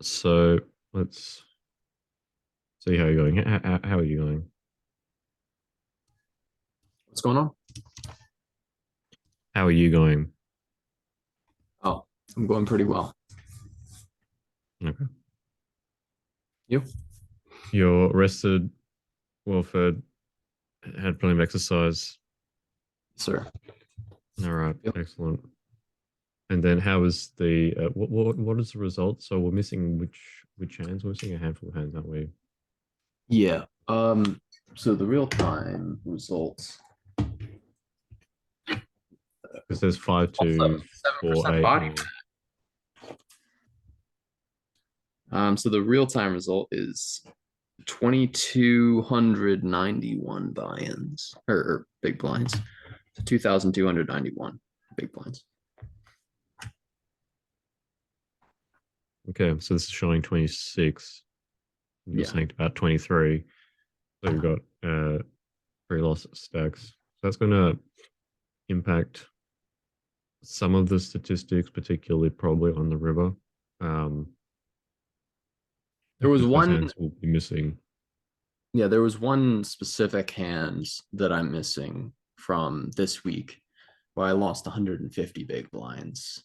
So let's see how you're going. How are you going? What's going on? How are you going? Oh, I'm going pretty well. Okay. You? You're rested, well fed, had plenty of exercise. Sir. All right, Yep. excellent. And then how is the what is the result? So we're missing which hands? We're missing a handful of hands, aren't we? Yeah. So the real time results. Because there's five, Also, two, four, 7% eight body. here. So the real time result is 2,291 buy-ins or big blinds. So 2,291 big blinds. Okay, so this is showing 26. You're Yeah. saying about 23. So you've got three lost stacks. So that's gonna impact some of the statistics, particularly probably on the river, um, There was because those one, hands will be missing. yeah, there was one specific hand that I'm missing from this week where I lost 150 big blinds.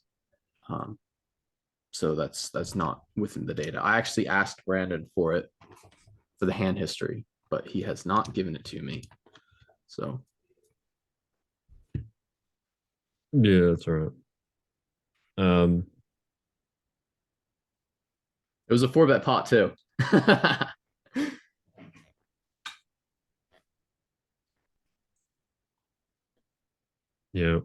Um, so that's not within the data. I actually asked Brandon for it for the hand history, but he has not given it to me. So Yeah, that's all right. Um, it was a 4-bet pot too. yeah.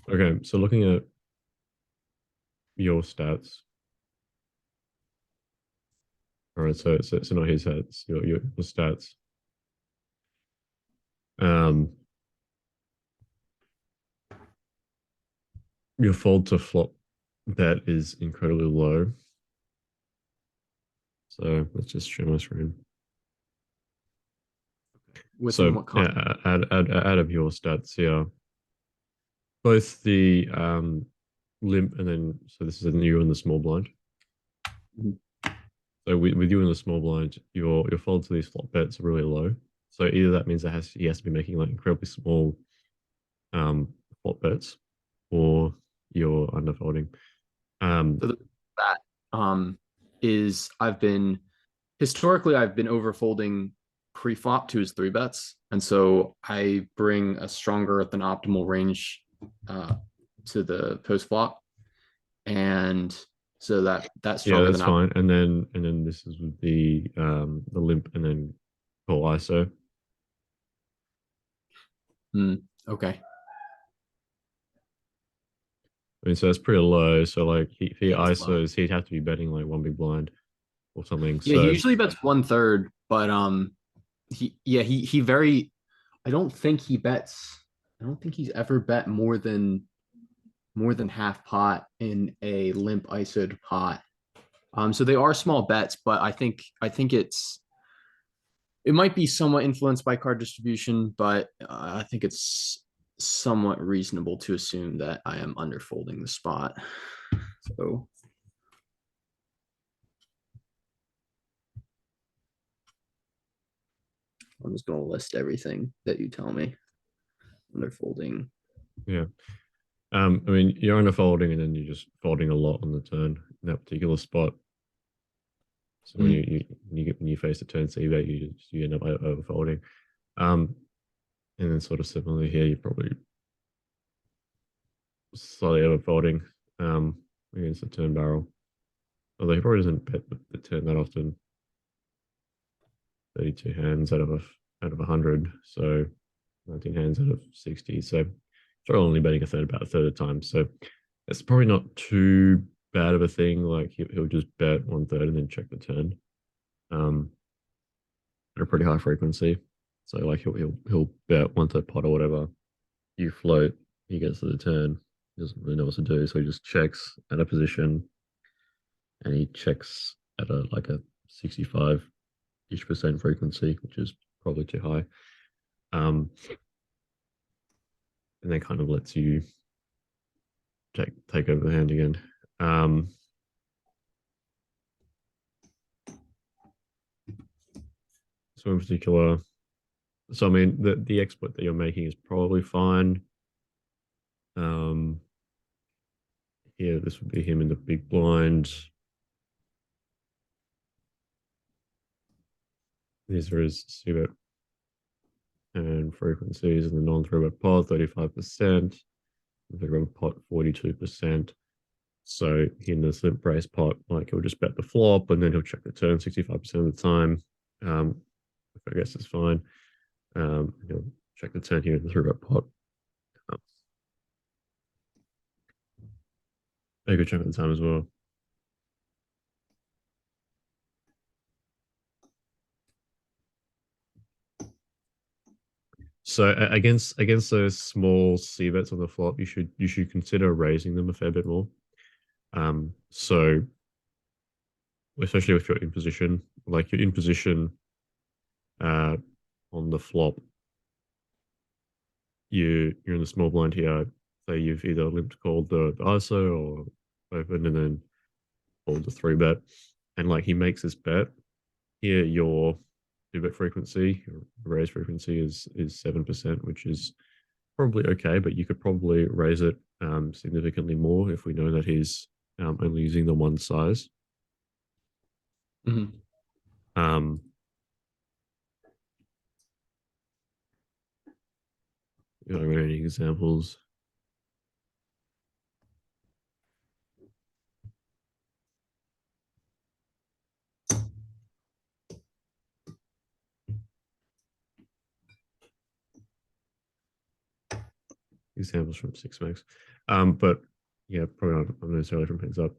Okay. So looking at your stats, all right. So not his stats, your stats. Um, your fold to flop bet is incredibly low. So let's just share my screen. Within So what con? out of your stats here, both the limp and then so this is in you in the small blind. Mhm. So with you in the small blind, your fold to these flop bets are really low. So either that means he has to be making like incredibly small um flop bets, or you're underfolding. Um, So that is I've been historically I've been overfolding pre-flop to his 3 bets, and so I bring a stronger than optimal range uh, to the post flop, and so that yeah, stronger than that's optimal. fine. And then this is with the limp and then call ISO. Okay, I mean, so that's pretty low. So like if he yeah, that's low. ISOs, he'd have to be betting like one big blind or something. Yeah, he So usually bets 1/3, but he very. I don't think he bets. I don't think he's ever bet more than half pot in a limp ISO'd pot. So they are small bets, but I think it might be somewhat influenced by card distribution, but I think it's somewhat reasonable to assume that I am underfolding the spot. So I'm just going to list everything that you tell me. Underfolding. yeah. I mean, you're underfolding and then you're just folding a lot on the turn in that particular spot. So when Mm. when you face the turn C bet, you end up overfolding. Um, and then sort of similarly here, you're probably slightly overfolding against the turn barrel. Although he probably doesn't bet the turn that often. 32 hands out of 100, so 19 hands out of 60. So probably only betting about a third of the time. So it's probably not too bad of a thing. Like he'll just bet 1/3 and then check the turn. Um, at a pretty high frequency. So like he'll bet 1/3 pot or whatever. You float, he gets to the turn. He doesn't really know what to do, so he just checks at a position, and he checks at a like a 65-ish% frequency, which is probably too high. Um, and then kind of lets you take over the hand again. Um, so in particular, so I mean the exploit that you're making is probably fine. Um, Here this would be him in the big blind. These are his suit and frequencies in the non-three bet pot, 35%, the bet pot 42%. So in the limp brace pot, like he'll just bet the flop and then he'll check the turn 65% of the time. Um, I guess it's fine. He'll check the turn here in the three bet pot. Um, a good chunk of the time as well. So against those small C bets on the flop, you should consider raising them a fair bit more. So especially if you're in position, like you're in position uh, on the flop, you're in the small blind here. So you've either limped called the ISO or opened and then called the three bet, and like he makes this bet here, your two bet frequency, your raise frequency is 7%, which is probably okay, but you could probably raise it significantly more if we know that he's only using the one size. Mm-hmm. Um, you know, any examples? Examples from six max, but yeah, probably not necessarily from heads up.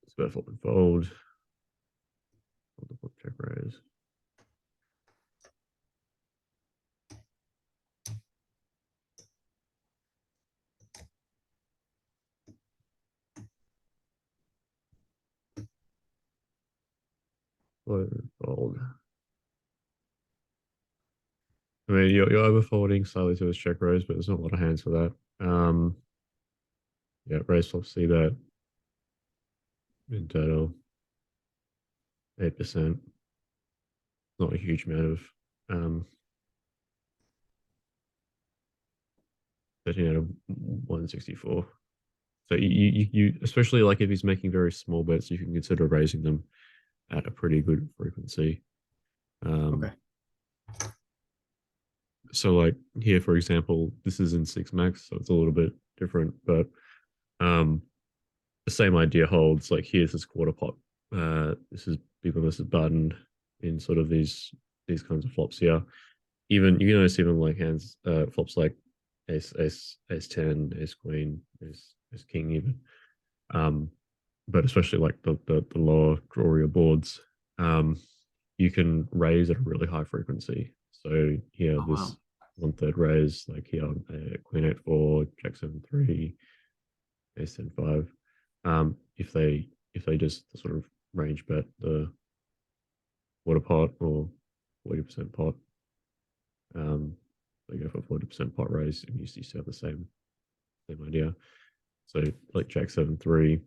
It's about flip and fold. Check raise. Fold. I mean, you're overfolding slightly to his check raise, but there's not a lot of hands for that. Yeah, raise flop, see that in total, 8%. Not a huge amount of 13 out of 164. So you especially like if he's making very small bets, you can consider raising them at a pretty good frequency. Okay. So like here, for example, this is in six max, so it's a little bit different, but um, the same idea holds. Like here's this quarter pot. This is people versus button in sort of these kinds of flops here. Even you can notice even like hands flops like ace 10, ace queen, ace king even. Um, but especially like the lower drawier boards, um, you can raise at a really high frequency. So here, Oh this wow. 1/3 raise, like here, queen 8 4, jack 7 3, ace 10 5. If they just sort of range bet the quarter pot or 40% pot, um, they go for 40% pot raise, and you still have the same idea. So like jack 7 3,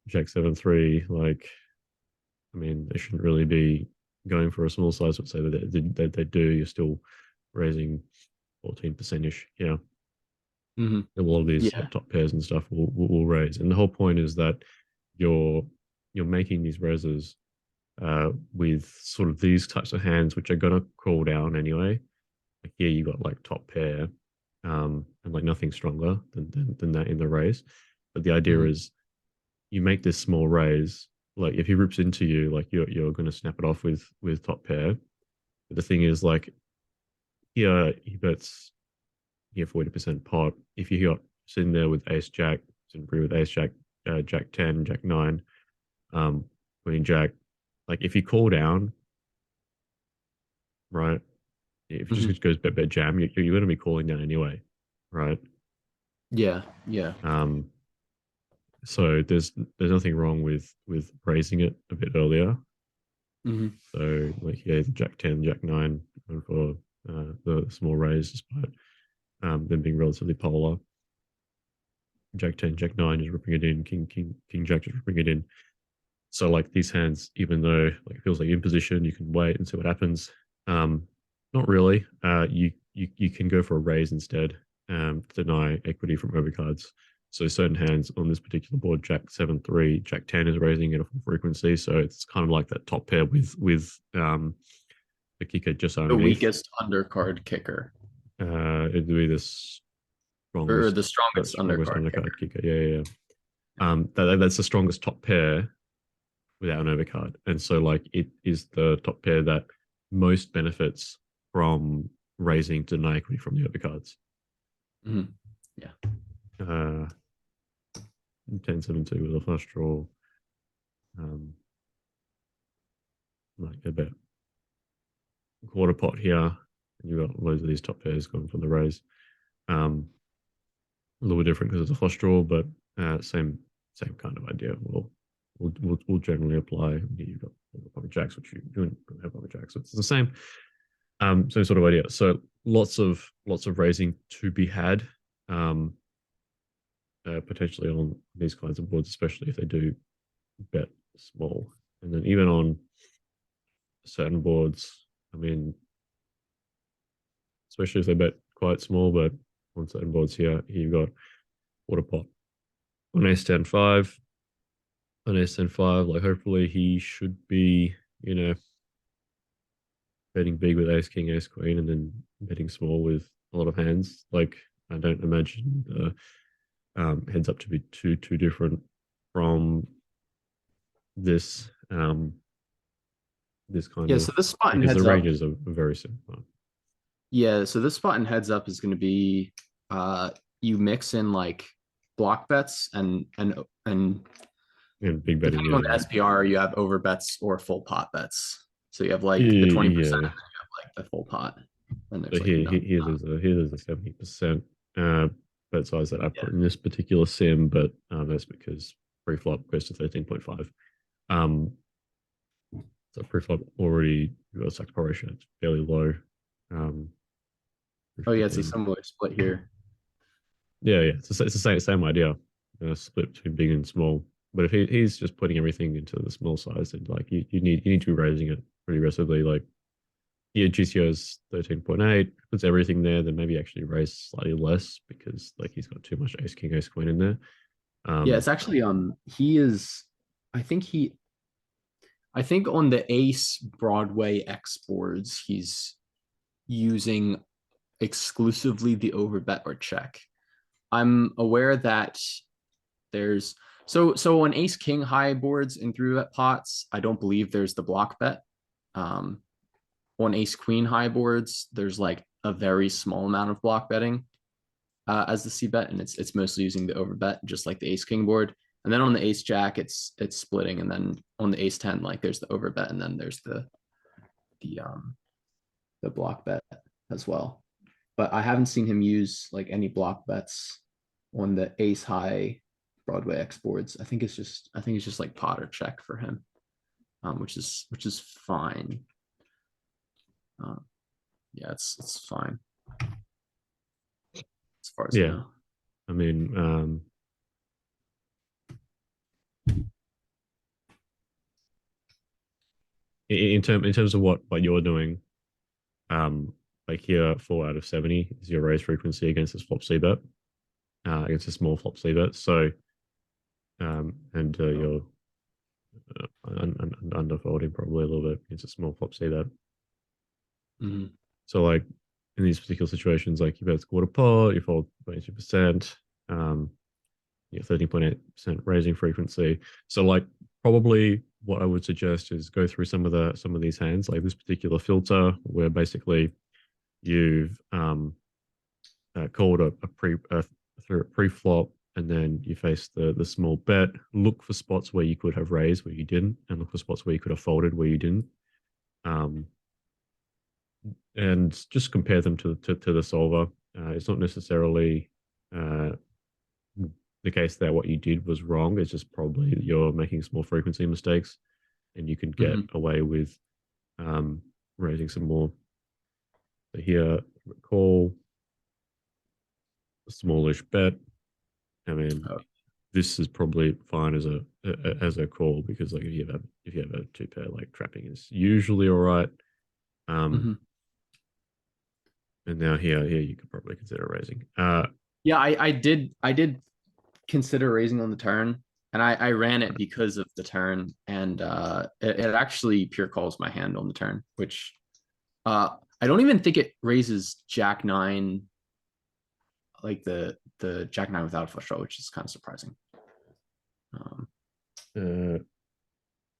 jack 7 3, like I mean, they shouldn't really be going for a small size, but say that they do, you're still raising 14% ish. Yeah. Mm-hmm. A lot of these Yeah. top pairs and stuff will raise. And the whole point is that you're you're making these raises with sort of these types of hands, which are going to call down anyway. Like here, you got like top pair, and like nothing stronger than that in the raise. But the idea Mm-hmm. is you make this small raise. Like if he rips into you, like you're going to snap it off with top pair. But the thing is, like here he bets here 40% pot. If you got sitting there with ace jack, agree with ace jack, jack 10, jack 9, um, queen jack, like if you call down, right? If it Mm-hmm. just goes bet jam, you're going to be calling down anyway, right? Yeah. Yeah. Um, So there's nothing wrong with raising it a bit earlier. Hmm. So like yeah, the Jack 10, Jack 9, going for the small raise, despite them being relatively polar. Jack 10, Jack 9 is ripping it in, King Jack is ripping it in. So like these hands, even though like it feels like in position, you can wait and see what happens. Um, Not really. You can go for a raise instead, deny equity from overcards. So certain hands on this particular board, Jack 7 3, Jack 10 is raising at a full frequency. So it's kind of like that top pair with the kicker just The underneath. weakest undercard kicker, It'd be the or strongest the strongest strongest undercard kicker. undercard kicker. Yeah. That's the strongest top pair without an overcard. And so like it is the top pair that most benefits from raising to deny equity from the overcards. Hmm. Yeah. Uh 10 7 2 with a flush draw. Um like about quarter pot here. And you've got loads of these top pairs going for the raise. Um a little bit different because it's a flush draw, but same kind of idea. We'll generally apply. You've got pocket jacks, which you don't have pocket jacks, so it's the same sort of idea. So lots of raising to be had, um, potentially on these kinds of boards, especially if they do bet small, and then even on certain boards. I mean, especially if they bet quite small, but on certain boards here you've got water pot on ace 10 5, on ace 10 5. Like hopefully he should be, you know, betting big with ace king, ace queen, and then betting small with a lot of hands. Like I don't imagine the heads up to be too different from this this kind Yeah. of, So this spot in because the heads up. ranges are very similar. Yeah. So this spot in heads up is going to be you mix in like block bets and And big betting, depending on yeah, the SPR, you have over bets or full pot bets. So you have like the 20%, yeah. and then you have like the full pot, and So there's like none. here's a 70% uh, bet size that I Yeah. put in this particular sim, but that's because preflop goes to 13.5. Um, so preflop already got a sack ratio, it's fairly low. Um, Oh yeah, it's a restricting. similar split here. Yeah. It's the same idea, split between big and small. But if he's just putting everything into the small size, then like you need to be raising it pretty aggressively. Like yeah, GCO is 13.8, puts everything there, then maybe actually raise slightly less because like he's got too much ace king ace queen in there. Yeah, Um it's actually he is I think he I think on the Ace Broadway X boards he's using exclusively the overbet or check. I'm aware that there's so on Ace King high boards in three bet pots, I don't believe there's the block bet. Um, on Ace Queen high boards, there's like a very small amount of block betting as the C bet, and it's mostly using the over bet, just like the Ace King board. And then on the Ace Jack, it's splitting, and then on the Ace 10, like there's the over bet, and then there's the the block bet as well. But I haven't seen him use like any block bets on the Ace High Broadway X boards. I think it's just like pot or check for him, which is fine. Um, yeah, it's fine as far as I yeah, know. I mean in terms of what you're doing, um like here 4 out of 70 is your raise frequency against this flop C bet, against a small flop C bet. So and you're underfolding probably a little bit against a small flop C bet. Mhm. So like in these particular situations, like you bet quarter pot, you fold 22%, you 13.8% raising frequency. So like probably what I would suggest is go through some of these hands, like this particular filter, where basically you've called through a pre-flop, and then you face the small bet. Look for spots where you could have raised where you didn't, and look for spots where you could have folded where you didn't. Um, and just compare them to the solver. It's not necessarily uh, the case that what you did was wrong. It's just probably you're making small frequency mistakes, and you can get Mhm. away with um, raising some more. So here, call, smallish bet. I mean, Oh, this is probably fine as a call because like if you have a two pair, like trapping is usually all right. Um, mhm. and now here you could probably consider raising. Yeah, I did consider raising on the turn, and I ran it because of the turn, and it actually pure calls my hand on the turn, which I don't even think it raises Jack nine, like the Jack nine without a flush draw, which is kind of surprising. Um, uh,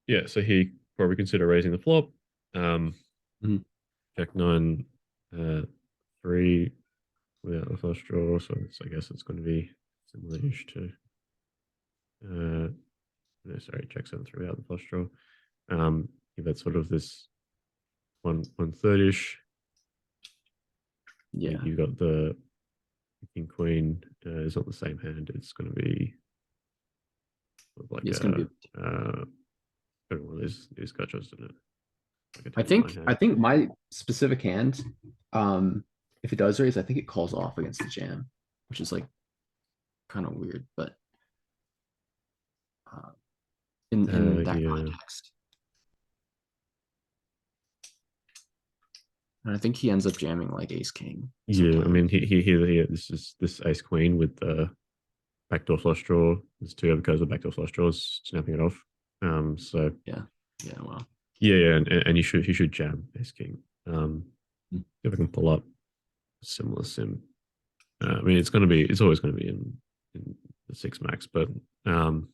yeah, so here you probably consider raising the flop. Um, mhm. Jack nine, uh, three without the flush draw, so I guess it's going to be similar-ish to no, sorry, Jack seven three without the flush draw. You've got sort of this one third ish. Yeah, You got the king queen. It's not the same hand. It's going to be sort of like it's gonna be. one of these gotchas, isn't it? Like a I table nine think I hand. think my specific hand, if it does raise, I think it calls off against the jam, which is like kind of weird, but uh, in that Yeah, context, and I think he ends up jamming like ace king yeah. I sometime. mean, this is this ace queen with the backdoor flush draw. There's two other cards with backdoor flush draws, snapping it off. So Yeah, yeah, well, yeah, and you should jam ace king. If I can pull up a similar sim. I mean, it's always going to be in the six max, but um,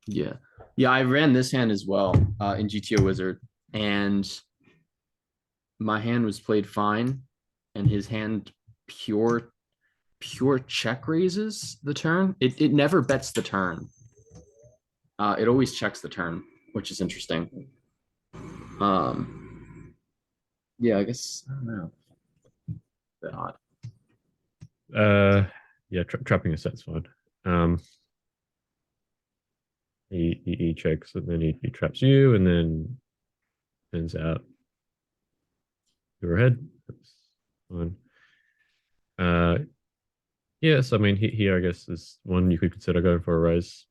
yeah, yeah. I ran this hand as well in GTO Wizard, and my hand was played fine, and his hand pure check raises the turn. It never bets the turn. It always checks the turn, which is interesting. Um, yeah, I guess I don't know. A bit odd. uh, yeah, trapping a set's fine. Um, he checks and then he traps you, and then turns out you're ahead. That's fine. Uh, yes, I mean here I guess is one you could consider going for a raise.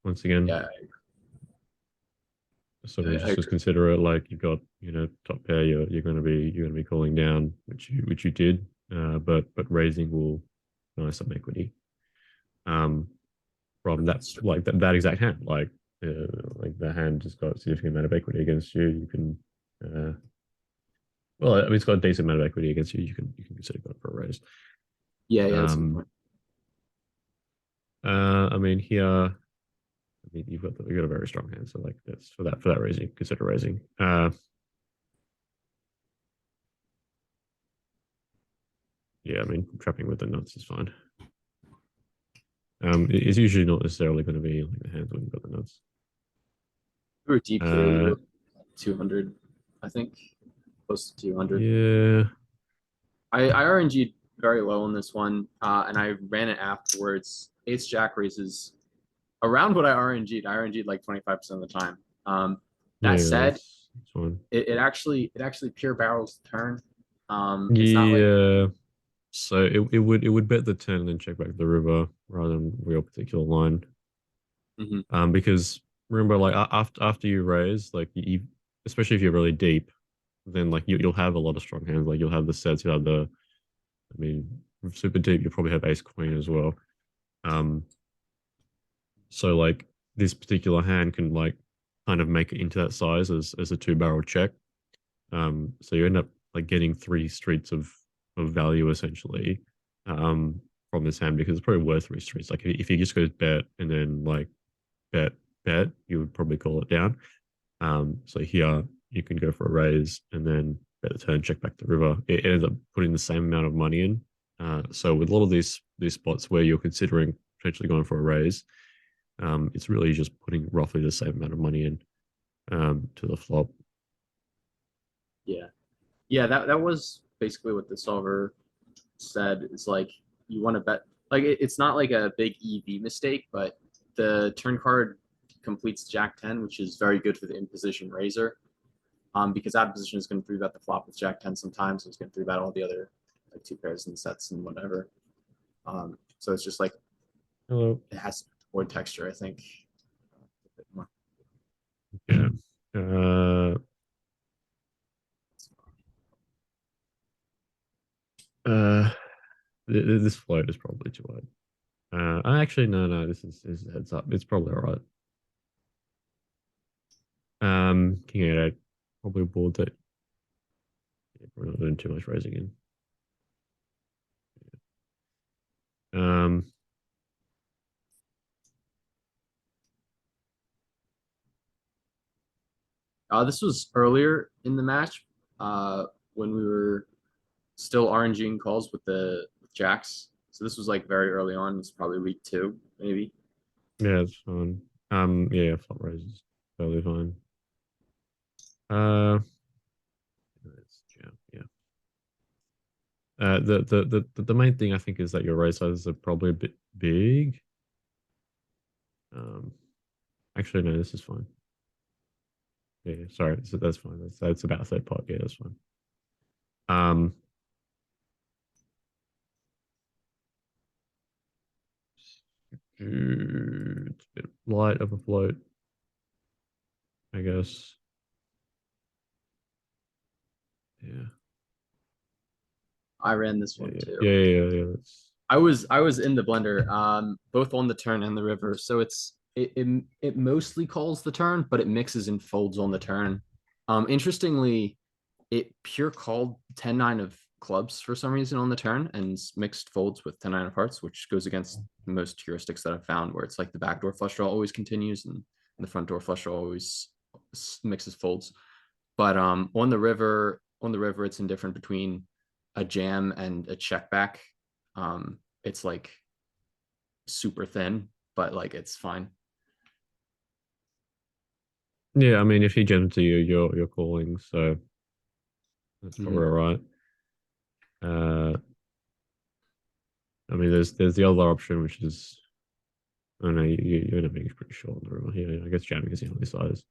Once again, Yeah, sort I of just agree. consider it like you've got top pair. You're going to be calling down, which you did. But raising will nice some equity. Um, from that That's true. like that exact hand. Like the hand has got a significant amount of equity against you. You can well, I mean, it's got a decent amount of equity against you. You can consider going for a raise. Yeah, yeah, that's a good Um, point. I mean here, I mean you've got a very strong hand, so like that's for that reason, consider raising. Yeah, I mean trapping with the nuts is fine. It's usually not necessarily going to be like the hands when you've got the nuts. We were deep here. We Uh, were 200, I think, close to 200. yeah, I RNG'd very low on this one, and I ran it afterwards. Ace Jack raises around what I RNG'd. I RNG'd like 25% of the time. That yeah, said, that's fine. it actually pure barrels the turn. It's not like Yeah, so it would bet the turn and then check back the river rather than real particular line. mhm. Because remember, like after you raise, like especially if you're really deep, then like you'll have a lot of strong hands. Like you'll have the sets, you'll have the, I mean, super deep. You probably have ace queen as well. Um, so like this particular hand can like kind of make it into that size as a two barrel check. So you end up like getting three streets of value essentially um, from this hand because it's probably worth three streets. Like if he just goes bet and then like bet bet, you would probably call it down. So here you can go for a raise and then bet the turn, check back the river. It ends up putting the same amount of money in. So with a lot of these spots where you're considering potentially going for a raise, it's really just putting roughly the same amount of money in to the flop. Yeah, yeah. That was basically what the solver said. It's like you want to bet like it's not like a big EV mistake, but the turn card completes Jack 10, which is very good for the in position raiser. Because out of position is going to three bet the flop with Jack 10 sometimes, so it's going to three bet all the other like two pairs and sets and whatever. So it's just like Hello. it has board texture, I think. Yeah. Uh, uh, this float is probably too wide. Actually, no. This is heads up. It's probably all right. King 8, probably a board that we're not doing too much raising in. Um, This was earlier in the match when we were still RNGing calls with the with jacks. So this was like very early on. It's probably week 2, maybe. yeah, it's fine. Yeah, flop raises totally fine. Uh, yeah. The main thing I think is that your raise sizes are probably a bit big. Um, actually, no, this is fine. Yeah, sorry, that's fine. That's about a third pot. Yeah, that's fine. Um, it's a bit light of a float, I guess. Yeah, I ran this yeah, one yeah, too. yeah, yeah, yeah. That's I was in the blender, both on the turn and the river. So it mostly calls the turn, but it mixes and folds on the turn. Interestingly, it pure called 10-9 of clubs for some reason on the turn and mixed folds with 10-9 of hearts, which goes against most heuristics that I've found, where it's like the backdoor flush draw always continues and the front door flush draw always mixes folds. But on the river, it's indifferent between a jam and a check back. It's like super thin, but like it's fine. yeah. I mean, if he jams to you, you're calling, so that's probably Mhm. all right. Uh, I mean, there's the other option, which is I don't know you're end up being pretty short on the river here. I guess jamming is the only size.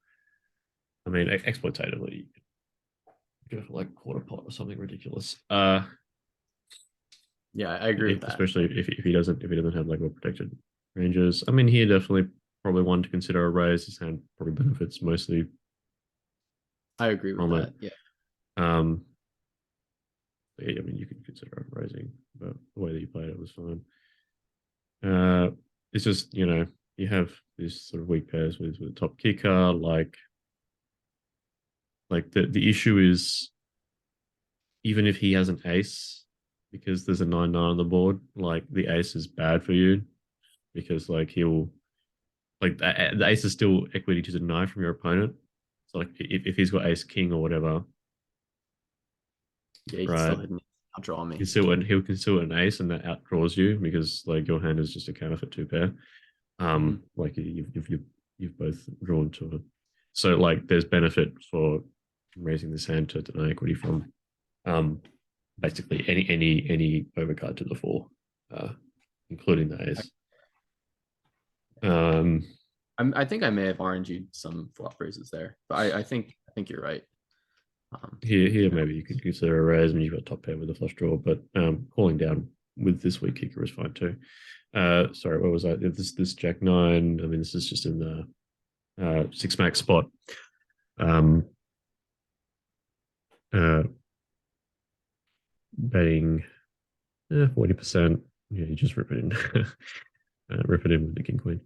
I mean, exploitatively, you could go for like quarter pot or something ridiculous. Yeah, I agree with that. Especially if he doesn't have like well protected ranges. I mean, here definitely probably one to consider a raise. His hand probably benefits mostly I agree with from it. that. Yeah. Um, yeah, I mean, you could consider raising, but the way that you played it was fine. It's just you have these sort of weak pairs with top kicker. Like the issue is even if he has an ace, because there's a 9-9 on the board, like the ace is bad for you because like he'll like the ace is still equity to deny from your opponent. So like if he's got ace king or whatever, Yeah, you can still right? hit me. I'll draw me. He can still an ace and that outdraws you because like your hand is just a counterfeit two pair. Mhm. Like you've both drawn to it. So like there's benefit for raising this hand to deny equity from um basically any overcard to the four, uh, including the ace. Um, I think I may have RNG'd some flop raises there, but I think you're right. here You know, maybe you could consider a raise when you've got top pair with a flush draw, but calling down with this weak kicker is fine too. Sorry, what was I? This Jack 9. I mean, this is just in the six max spot. Um, uh, Betting 40%. Yeah, you just rip it in, rip it in with the king queen.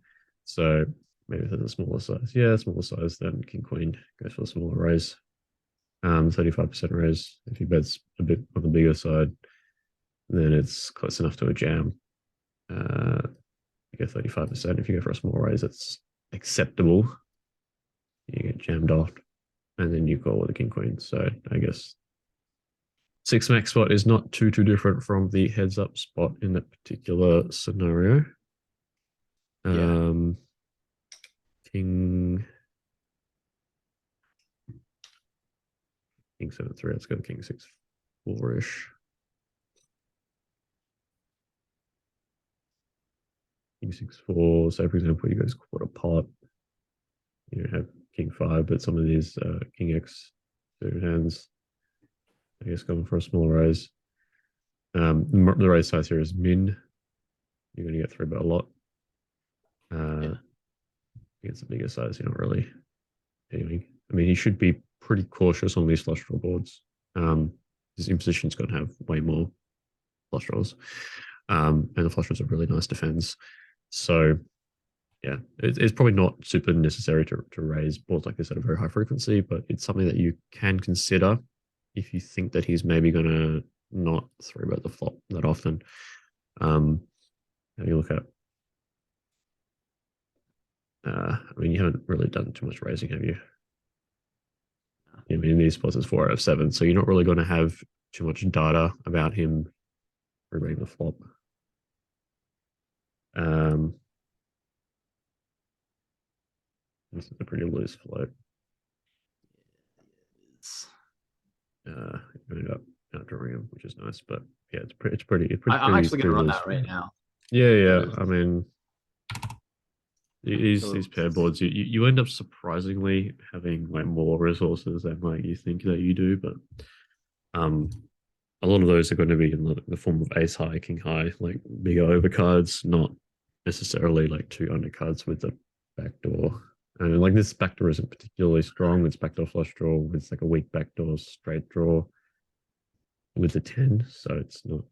So maybe that's a smaller size. Yeah, smaller size than king queen. Goes for a smaller raise. 35% raise. If he bets a bit on the bigger side, then it's close enough to a jam. You go 35%. If you go for a small raise, it's acceptable. You get jammed off, and then you call with a king queen. So I guess six max spot is not too different from the heads up spot in that particular scenario. yeah. Um, king 7-3. Let's go king 6-4 ish. king 6-4. Say for example, you guys quarter pot. You don't have king 5, but some of these king X suited hands, I guess, going for a small raise. The raise size here is min. You're going to get 3-bet a lot. Yeah. Against a bigger size, you're not really doing. I mean, he should be pretty cautious on these flush draw boards. His imposition's going to have way more flush draws. And the flush draws are really nice defense. So, yeah, it's probably not super necessary to raise boards like this at a very high frequency, but it's something that you can consider if you think that he's maybe going to not 3-bet the flop that often. How do you look at? I mean, you haven't really done too much raising, have you? I mean, in these spots it's 4 out of 7, so you're not really going to have too much data about him reading the flop. This is a pretty loose float. You ended up outdrawing him, which is nice, but yeah, it's pretty. I'm actually going to run loose. that right now. Yeah. I mean, these pair boards, you end up surprisingly having like more resources than like you think that you do, but a lot of those are going to be in the form of ace high, king high, like bigger overcards, not necessarily like 2 undercards with the backdoor. And like this backdoor isn't particularly strong. It's backdoor flush draw with like a weak backdoor straight draw with the 10, so it's not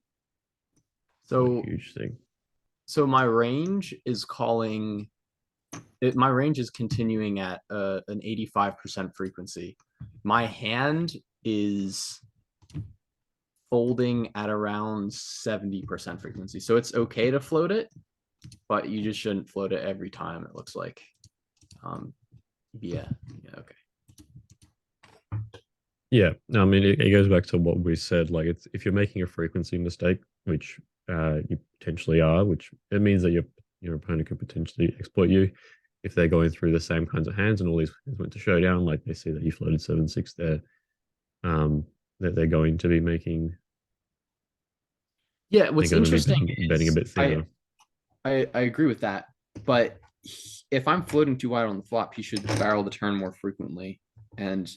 a huge thing. So my range is calling it. My range is continuing at an 85% frequency. My hand is folding at around 70% frequency. So it's okay to float it, but you just shouldn't float it every time, it looks like. Yeah, okay. Yeah, I mean, it goes back to what we said. Like, it's if you're making a frequency mistake, which you potentially are, which it means that your opponent could potentially exploit you if they're going through the same kinds of hands and all these hands went to showdown. Like they see that you floated 7-6 there, that they're going to be making. Yeah, what's interesting betting a bit thinner. I agree with that, but if I'm floating too wide on the flop, he should barrel the turn more frequently, and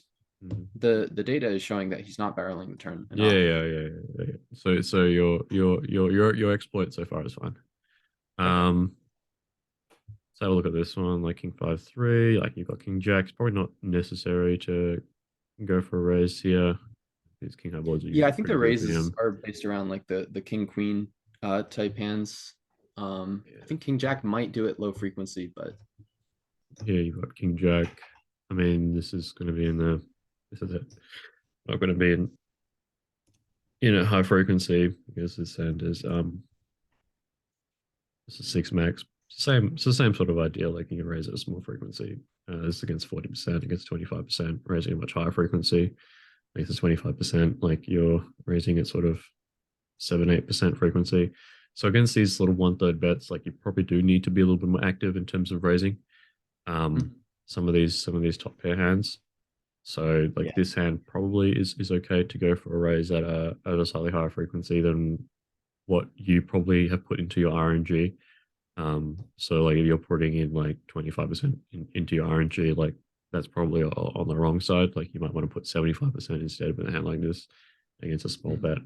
the data is showing that he's not barreling the turn enough. Yeah. So your exploit so far is fine. Okay. So have a look at this one, like king 5-3, like you've got king jack. It's probably not necessary to go for a raise here. These king high boards are I think the raises are based around like the king queen type hands. I think king jack might do it low frequency, but yeah, you've got king jack. I mean, this is going to be this is it. Not going to be in a high frequency because this hand is this is 6 max. It's the same sort of idea. Like you can raise at a small frequency. This is against 40%, against 25%, raising a much higher frequency. Like it's 25%. Like you're raising at sort of 7-8% frequency. So against these little 1/3 bets, like you probably do need to be a little bit more active in terms of raising. Some of these top pair hands. So like this hand probably is okay to go for a raise at a slightly higher frequency than what you probably have put into your RNG. So like if you're putting in like 25% into your RNG, like that's probably on the wrong side. Like you might want to put 75% instead of a hand like this against a small bet.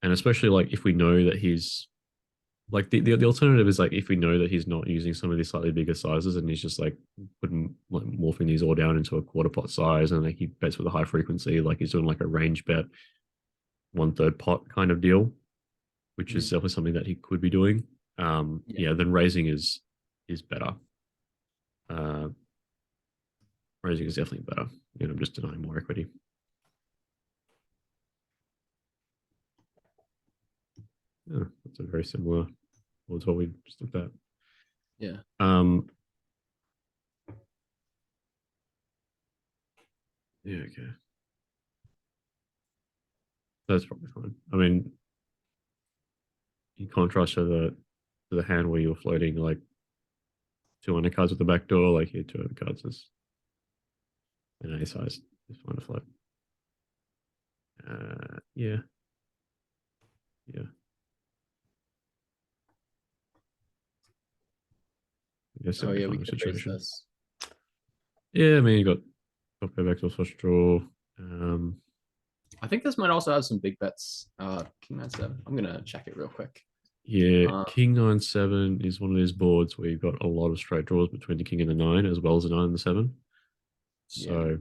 And especially like if we know that he's like the alternative is like if we know that he's not using some of these slightly bigger sizes and he's just like putting like morphing these all down into a quarter pot size and like he bets with a high frequency, like he's doing like a range bet 1/3 pot kind of deal, which is definitely something that he could be doing. Then raising is better. Raising is definitely better. I'm just denying more equity. Yeah, that's a very similar towards what we just looked at. Yeah. Yeah, okay. That's probably fine. I mean, in contrast to the hand where you were floating like 2 undercards with the back door, like here 2 undercards is an ace size is fine to float. Yeah. yeah, Oh semi yeah, we final could raise situation. this. Yeah, I mean you got top pair backdoor flush draw. Um, I think this might also have some big bets. King 9 7. I'm gonna check it real quick. yeah, Uh, King 9 7 is one of these boards where you've got a lot of straight draws between the king and the nine, as well as the nine and the seven. yeah, So,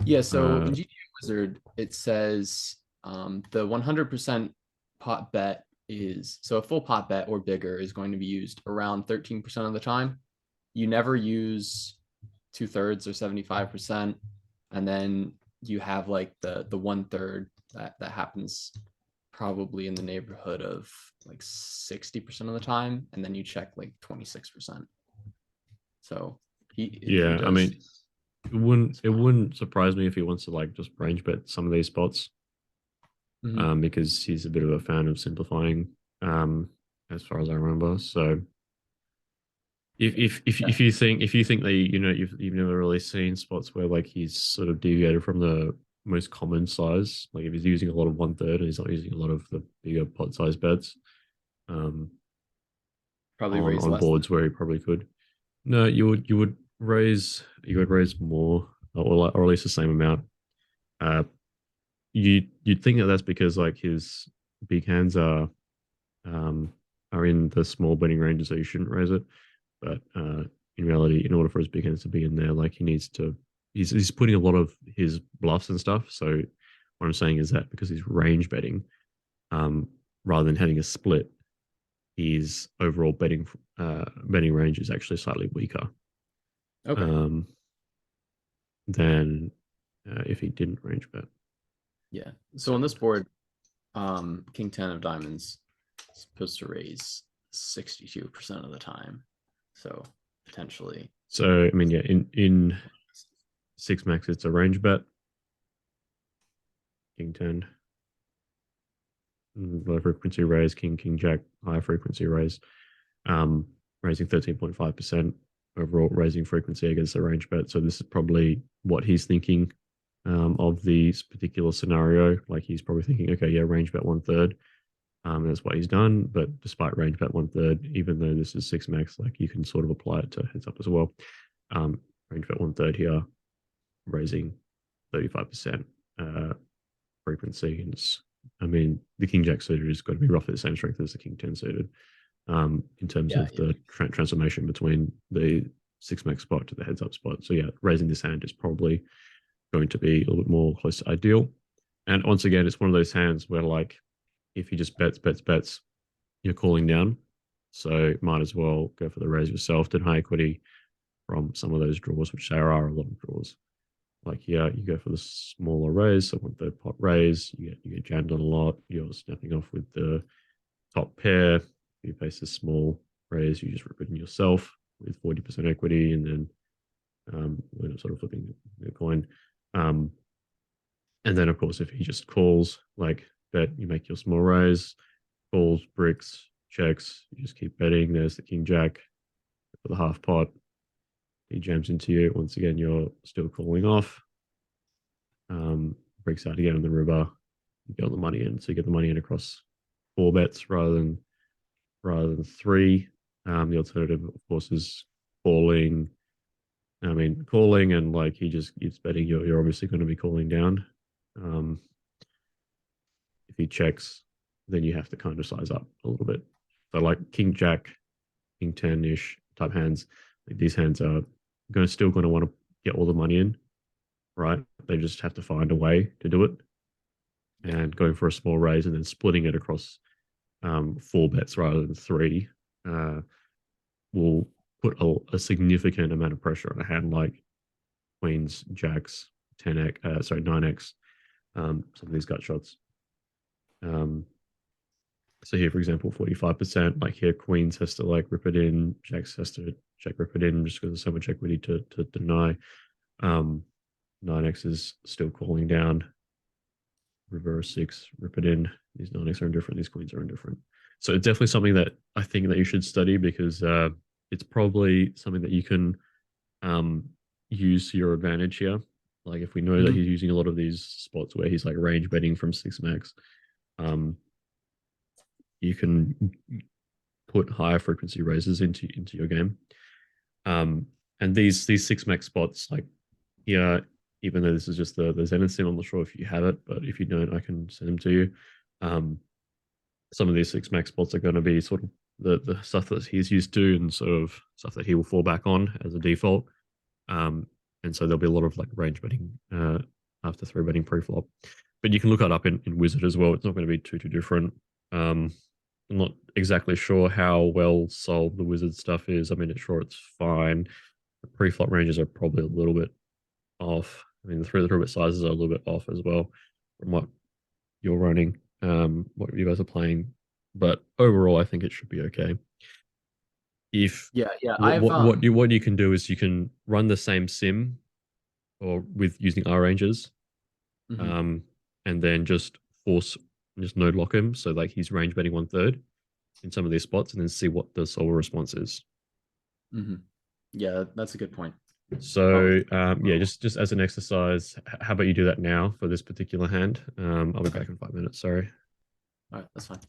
yeah. So uh, in GTA Wizard, it says the 100% pot bet is so a full pot bet or bigger is going to be used around 13% of the time. You never use 2/3 or 75%, and then you have like the 1/3 that happens probably in the neighborhood of like 60% of the time, and then you check like 26%. So he yeah, I does. mean, it wouldn't surprise me if he wants to like just range bet some of these spots, Mhm. because he's a bit of a fan of simplifying, um, as far as I remember. So if you think that you've never really seen spots where like he's sort of deviated from the most common size, like if he's using a lot of 1/3 and he's not using a lot of the bigger pot size bets, um, Probably on raise less than. boards where he probably could. No, you would raise more, or at least the same amount. Uh, you'd think that that's because like his big hands um are in the small betting range, so you shouldn't raise it. But in reality, in order for his big hands to be in there, like he needs to, he's putting a lot of his bluffs and stuff. So what I'm saying is that because he's range betting, um, rather than having a split, his overall betting range is actually slightly weaker, Okay. um, than if he didn't range bet. Yeah. So So, on this board, King 10 of diamonds is supposed to raise 62% of the time. So potentially. so I mean, yeah, in six max, it's a range bet. King 10, low frequency raise. King Jack, high frequency raise. um, raising 13.5% overall raising frequency against the range bet. So this is probably what he's thinking, of this particular scenario. Like he's probably thinking, okay, yeah, range bet 1/3. That's what he's done. But despite range bet 1/3, even though this is six max, like you can sort of apply it to heads up as well. Range bet 1/3 here, raising 35% frequency. And I mean, the King Jack suited has got to be roughly the same strength as the King 10 suited, in terms Yeah. of the transformation between the six max spot to the heads up spot. So yeah, raising this hand is probably going to be a little bit more close to ideal. And once again, it's one of those hands where like if he just bets, you're calling down. So might as well go for the raise yourself, then high equity from some of those draws, which there are a lot of draws. Like yeah, you go for the smaller raise, so 1/3 pot raise, you get jammed on a lot. You're snapping off with the top pair. You face a small raise, you just rip it in yourself with 40% equity, and then we're sort of flipping the coin. Um, and then, of course, if he just calls, like bet, you make your small raise, calls, bricks, checks, you just keep betting. There's the king jack for the half pot. He jams into you. Once again, you're still calling off. Breaks out again on the river. You get all the money in. So you get the money in across four bets rather than three. The alternative, of course, is calling. I mean, calling and like he just keeps betting. You're obviously going to be calling down. Um, if he checks, then you have to kind of size up a little bit. So like King Jack, King 10 ish type hands, like these hands are still going to want to get all the money in, right? They just have to find a way to do it. Yeah. And going for a small raise and then splitting it across, four bets rather than three, uh, will put a significant amount of pressure on a hand like queens, jacks, 10x, 9x, some of these gut shots. Um, so here, for example, 45%, like here, queens has to like rip it in, jacks has to check rip it in just because there's so much equity to deny. 9x is still calling down, reverse six, rip it in. These 9x are indifferent, these queens are indifferent. So it's definitely something that I think that you should study because it's probably something that you can, um, use to your advantage here. Like if we know that Mhm. he's using a lot of these spots where he's like range betting from six max, um, you can put higher frequency raises into your game. Um, and these six max spots, like here, even though this is just the Zenith sim, I'm not sure if you have it, but if you don't, I can send them to you. Um, some of these six max spots are going to be sort of the stuff that he's used to and sort of stuff that he will fall back on as a default. Um, and so there'll be a lot of like range betting after three betting pre-flop. But you can look that up in Wizard as well. It's not going to be too different. Um, I'm not exactly sure how well solved the Wizard stuff is. I mean, it's sure it's fine. The pre-flop ranges are probably a little bit off. I mean, the three bit sizes are a little bit off as well from what you're running, what you guys are playing. But overall, I think it should be okay. If Yeah, yeah. I've what you can do is you can run the same sim or with using R ranges, mhm, um, and then just force just node lock him so like he's range betting one third in some of these spots, and then see what the solver response is. mhm. Yeah, that's a good point. Oh, So yeah, just as an exercise, how about you do that now for this particular hand? I'll be okay. back in 5 minutes. Sorry. All right, that's fine.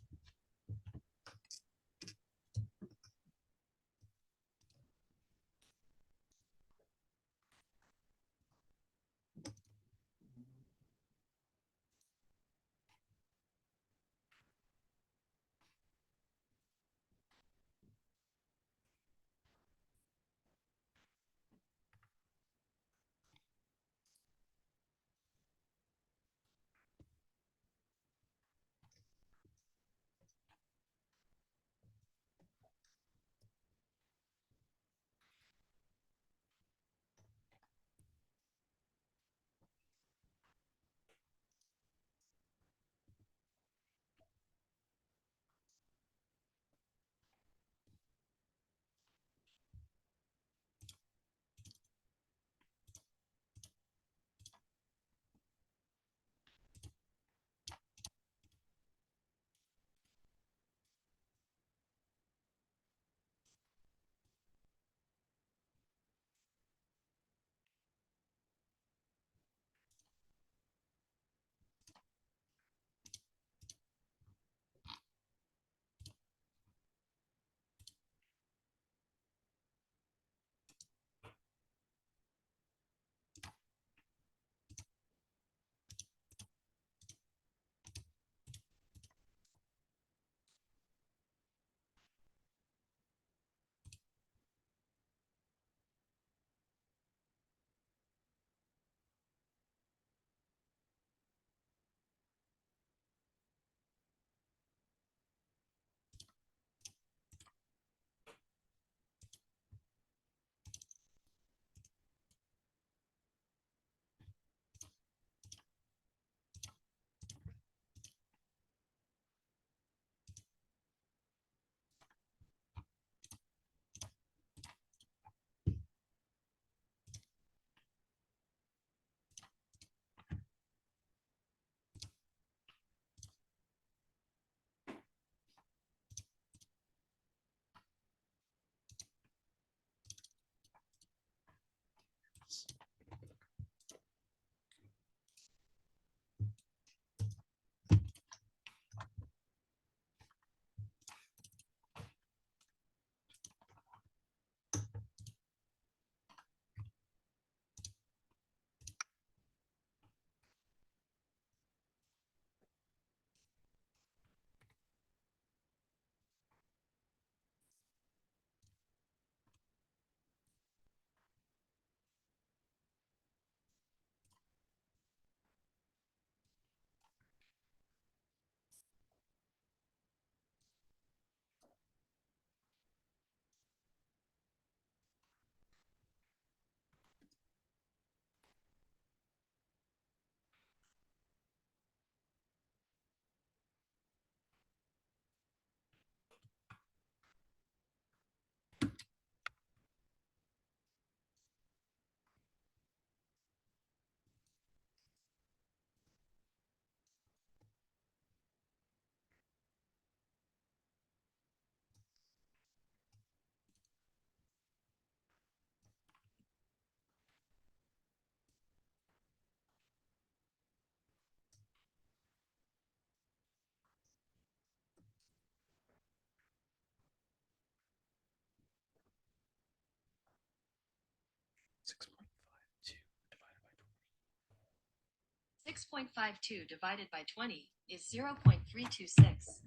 6.52 divided by 20 is 0.326.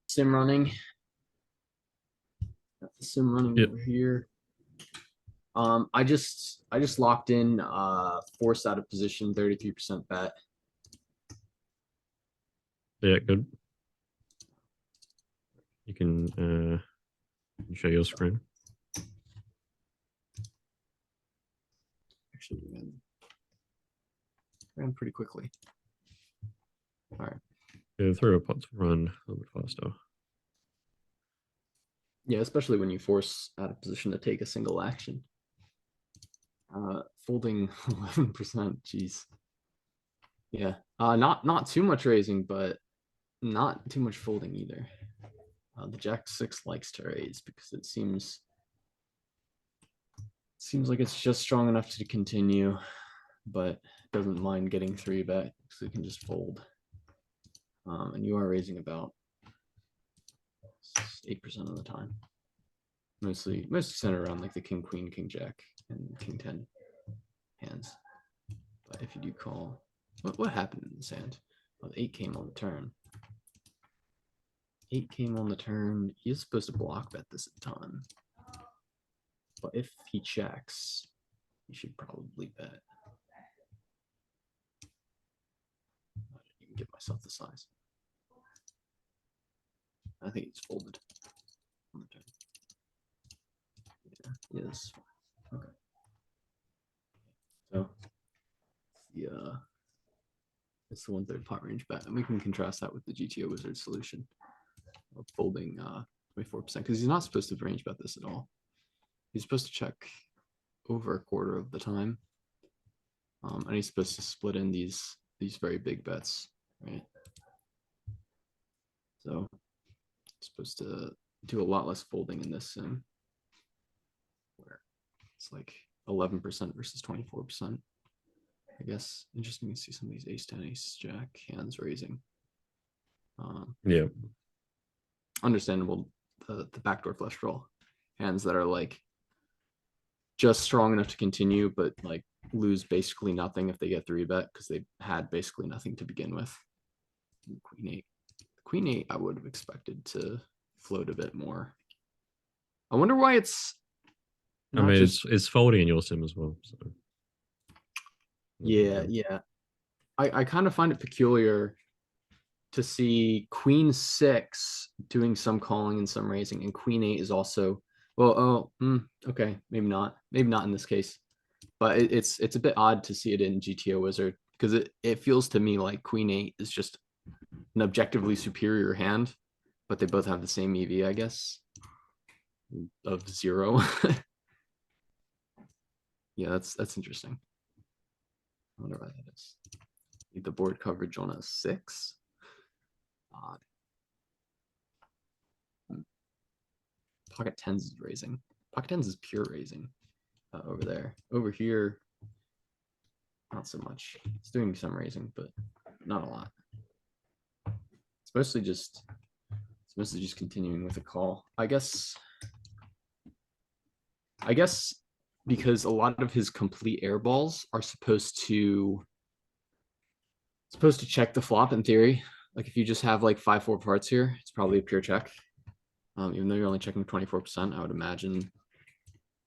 Sim running. Got the sim running Yep. over here. I just locked in forced out of position, 33% bet. Yeah, good. You can show your screen. Actually ran pretty quickly. All right. Yeah, throw pots run a little bit faster. Yeah, especially when you force out of position to take a single action. Folding 11%. Jeez. Yeah. Not too much raising, but not too much folding either. The Jack 6 likes to raise because it seems like it's just strong enough to continue, but doesn't mind getting 3-bet because it can just fold. And you are raising about 8% of the time. Mostly centered around like the king, queen, king, jack, and king 10 hands. But if you do call, what happened in this hand? Well, 8 came on the turn. 8 came on the turn. He is supposed to block bet this at the time. But if he checks, you should probably bet. I didn't even give myself the size. I think it's folded on the turn. Yeah, yes. Okay. So it's the 1/3 pot range bet, and we can contrast that with the GTO wizard solution of folding 24% because he's not supposed to range bet this at all. He's supposed to check over a quarter of the time, and he's supposed to split in these very big bets, right? So he's supposed to do a lot less folding in this sim, where it's like 11% versus 24%. I guess interesting to see some of these ace 10, ace jack hands raising. Yeah. Understandable, the backdoor flush draw hands that are like just strong enough to continue, but like lose basically nothing if they get 3-bet because they had basically nothing to begin with. Queen 8. Queen 8 I would have expected to float a bit more. I wonder why it's I not mean, just it's folding in your sim as well. So. yeah. I kind of find it peculiar to see Queen 6 doing some calling and some raising, and Queen 8 is also okay, maybe not in this case, but it's a bit odd to see it in GTO Wizard because it feels to me like Queen 8 is just an objectively superior hand, but they both have the same EV, I guess, of 0. Yeah, that's interesting. I wonder why that is. Need the board coverage on a 6. Odd. Pocket 10s is raising. Pocket 10s is pure raising over there. Over here, not so much. It's doing some raising, but not a lot. It's mostly just continuing with a call. I guess because a lot of his complete air balls are supposed to check the flop in theory. Like if you just have like 5-4 of hearts here, it's probably a pure check. Even though you're only checking 24%, I would imagine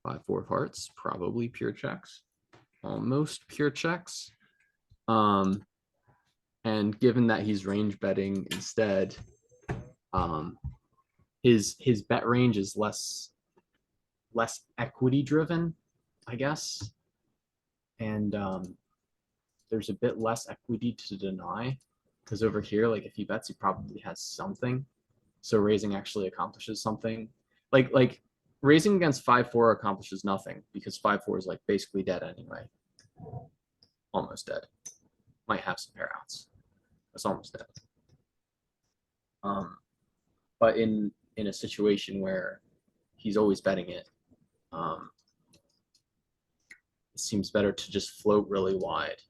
5-4 of hearts, probably pure checks, almost pure checks. And given that he's range betting instead, his bet range is less equity driven, I guess. And there's a bit less equity to deny because over here, like if he bets, he probably has something. So raising actually accomplishes something. Like raising against 5-4 accomplishes nothing because 5-4 is like basically dead anyway. Almost dead. Might have some pair outs. That's almost dead. But in a situation where he's always betting it, it seems better to just float really wide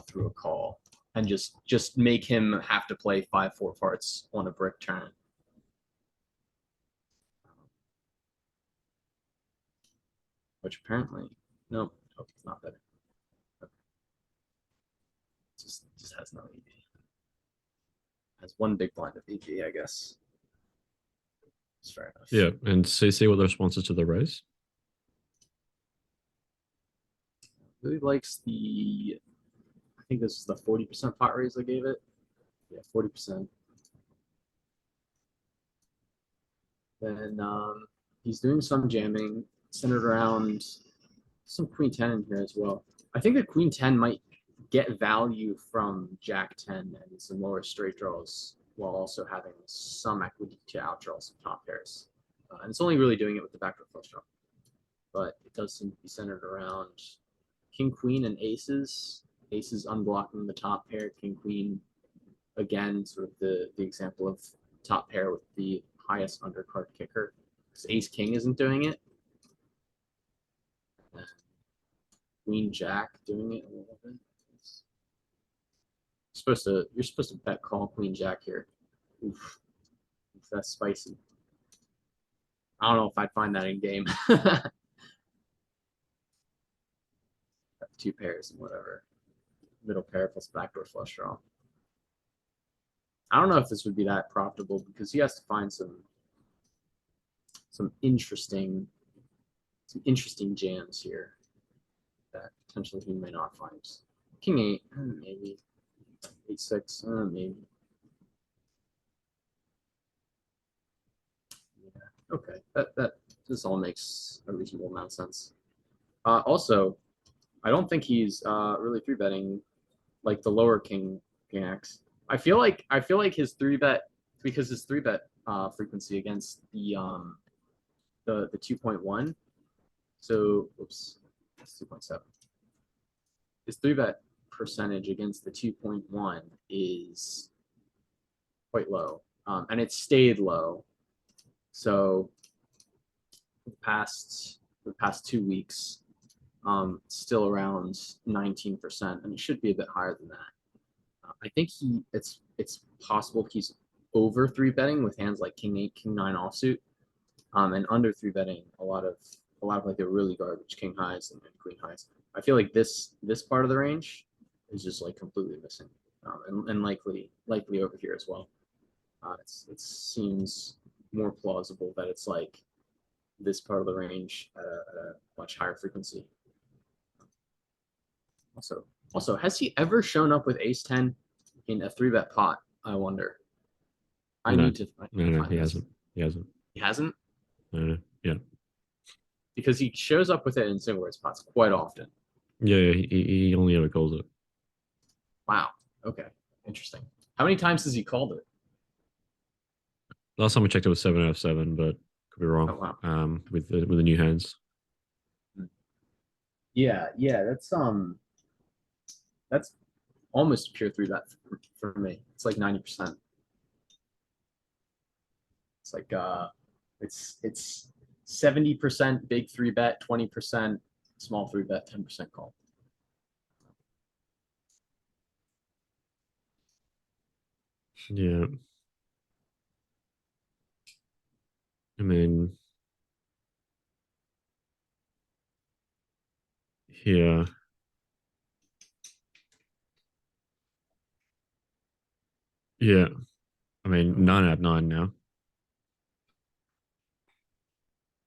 through a call and just make him have to play 5-4 parts on a brick turn. Which apparently, nope, it's not better. Okay. Just has no EV. Has one big blind of EV, I guess. It's fair enough. Yeah, and see what the response is to the raise. Really likes the, I think this is the 40% pot raise I gave it. Yeah, 40%. Then he's doing some jamming centered around some queen 10 in here as well. I think the queen 10 might get value from jack 10 and some lower straight draws while also having some equity to outdraw some top pairs. And it's only really doing it with the backdoor flush draw. But it does seem to be centered around king, queen, and aces. Aces unblocking the top pair, king, queen, again, sort of the example of top pair with the highest undercard kicker. Because ace, king isn't doing it. Queen, jack doing it a little bit. You're supposed to bet call queen, jack here. Oof. That's spicy. I don't know if I'd find that in game. Two pairs and whatever. Middle pair plus backdoor flush draw. I don't know if this would be that profitable because he has to find some interesting jams here that potentially he may not find. King 8, maybe. 8-6, maybe. Yeah, okay. That this all makes a reasonable amount of sense. Also, I don't think he's really 3-betting like the lower king X. I feel like his 3-bet, because his 3-bet frequency against the 2.1. So oops, that's 2.7. His 3-bet percentage against the 2.1 is quite low, and it stayed low. So the past 2 weeks, still around 19%, and it should be a bit higher than that. I think it's possible he's over 3-betting with hands like king 8, king 9 offsuit, and under 3-betting a lot of a lot of like the really garbage king highs and queen highs. I feel like this part of the range is just like completely missing, and likely over here as well. It seems more plausible that it's like this part of the range at a much higher frequency. Also, has he ever shown up with ace 10 in a 3-bet pot? I wonder. I No. need to No, find he this. hasn't. He hasn't. He hasn't? No. Yeah. Because he shows up with it in single raise pots quite often. Yeah, he only ever calls it. Wow. Okay. Interesting. How many times has he called it? Last time I checked, it was 7 out of 7, but could be wrong. Oh, wow. With the new hands. Yeah, that's almost pure 3-bet for me. It's like 90%. It's like it's 70% big 3-bet, 20% small 3-bet, 10% call. Yeah. I mean, here. Yeah. I mean, 9 out of 9 now.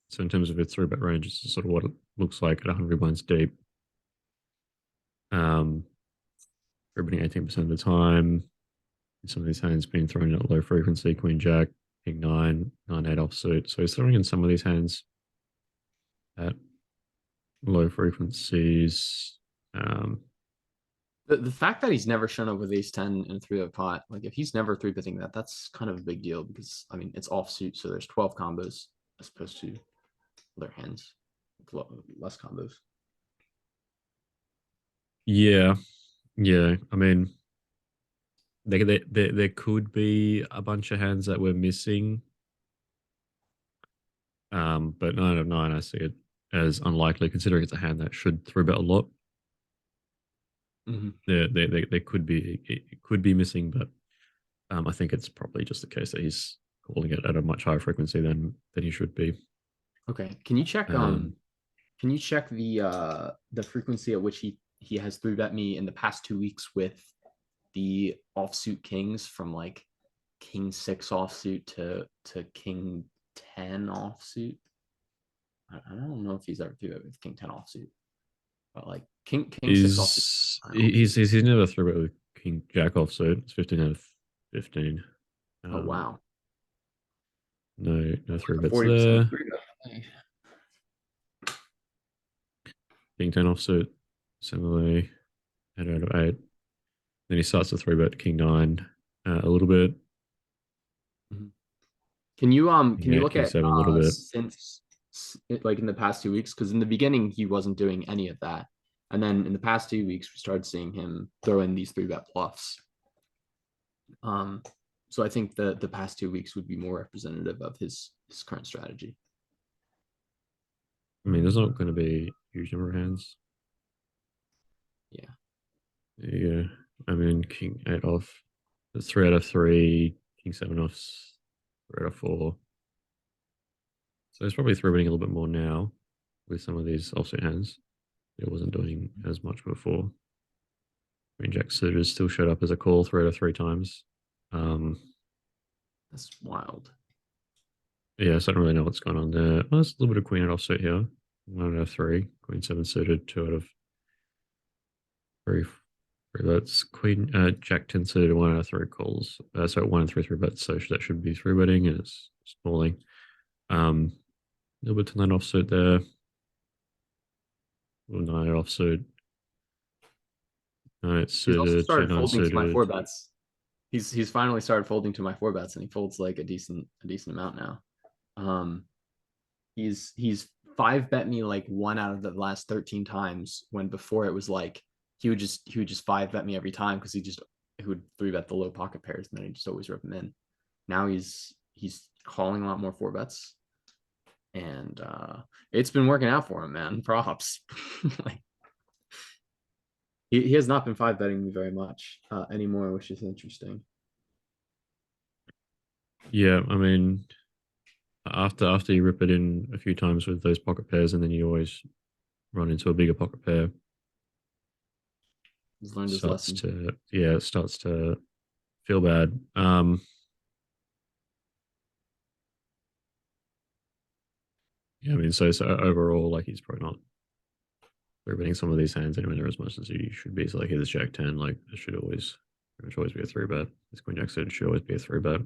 So in terms of its 3-bet range, it's sort of what it looks like at 100 blinds deep. Opening 18% of the time. Some of these hands being thrown at low frequency, Queen Jack, King 9, 9-8 offsuit. So he's throwing in some of these hands at low frequencies. The fact that he's never shown up with ace 10 in a 3-bet pot, like if he's never 3-betting that, that's kind of a big deal because I mean it's offsuit, so there's 12 combos as opposed to other hands with less combos. Yeah. I mean, there could be a bunch of hands that we're missing. But 9 out of 9, I see it as unlikely, considering it's a hand that should 3-bet a lot. Mm-hmm. There could be, it could be missing, but I think it's probably just the case that he's calling it at a much higher frequency than he should be. Okay, can you check the frequency at which he has 3-bet me in the past 2 weeks with the offsuit kings from like king 6 offsuit to king 10 offsuit? I don't know if he's ever 3-bet with king 10 offsuit, but like king 6 offsuit. He's never 3-bet with King Jack offsuit. It's 15 out of 15. Oh wow. No 3-bets 40% there. King 10 offsuit, similarly, 8 out of 8. Then he starts to 3-bet King 9 a little bit. Can you King look King at 7 a little bit. since like in the past 2 weeks? Because in the beginning he wasn't doing any of that, and then in the past 2 weeks we started seeing him throw in these 3-bet bluffs. So I think the past 2 weeks would be more representative of his current strategy. I mean, there's not going to be a huge number of hands. Yeah. I mean, King 8 off. That's 3 out of 3. King 7 off. 3 out of 4. So he's probably 3-betting a little bit more now with some of these offsuit hands. It wasn't doing as much before. Queen Jack suited still showed up as a call 3 out of 3 times. That's wild. Yeah, so I don't really know what's going on there. Oh, there's a little bit of Queen 8 offsuit here. 1 out of 3. Queen 7 suited, 2 out of 3. That's Queen Jack 10 suited, 1 out of 3 calls. So 1 and 3 3-bets. So that should be 3-betting, and it's smalling. A little bit to 9 offsuit there. A little 9 offsuit. 9 suited. He's also started 10 folding to my unsuited. 4-bets. He's finally started folding to my 4-bets, and he folds like a decent amount now. He's 5-bet me like 1 out of the last 13 times, when before it was like he would just 5-bet me every time because he would 3-bet the low pocket pairs, and then he just always rip them in. Now he's calling a lot more 4-bets, and it's been working out for him, man. Props. Like, he has not been 5-betting me very much anymore, which is interesting. Yeah, I mean, After you rip it in a few times with those pocket pairs, and then you always run into a bigger pocket pair. He's learned his Starts lesson. to it starts to feel bad. Yeah, I mean, so overall, like he's probably not three some of these hands anywhere near as much as he should be. So like his Jack 10, like it should always pretty much always be a three bet. His Queen Jack suited should always be a three bet.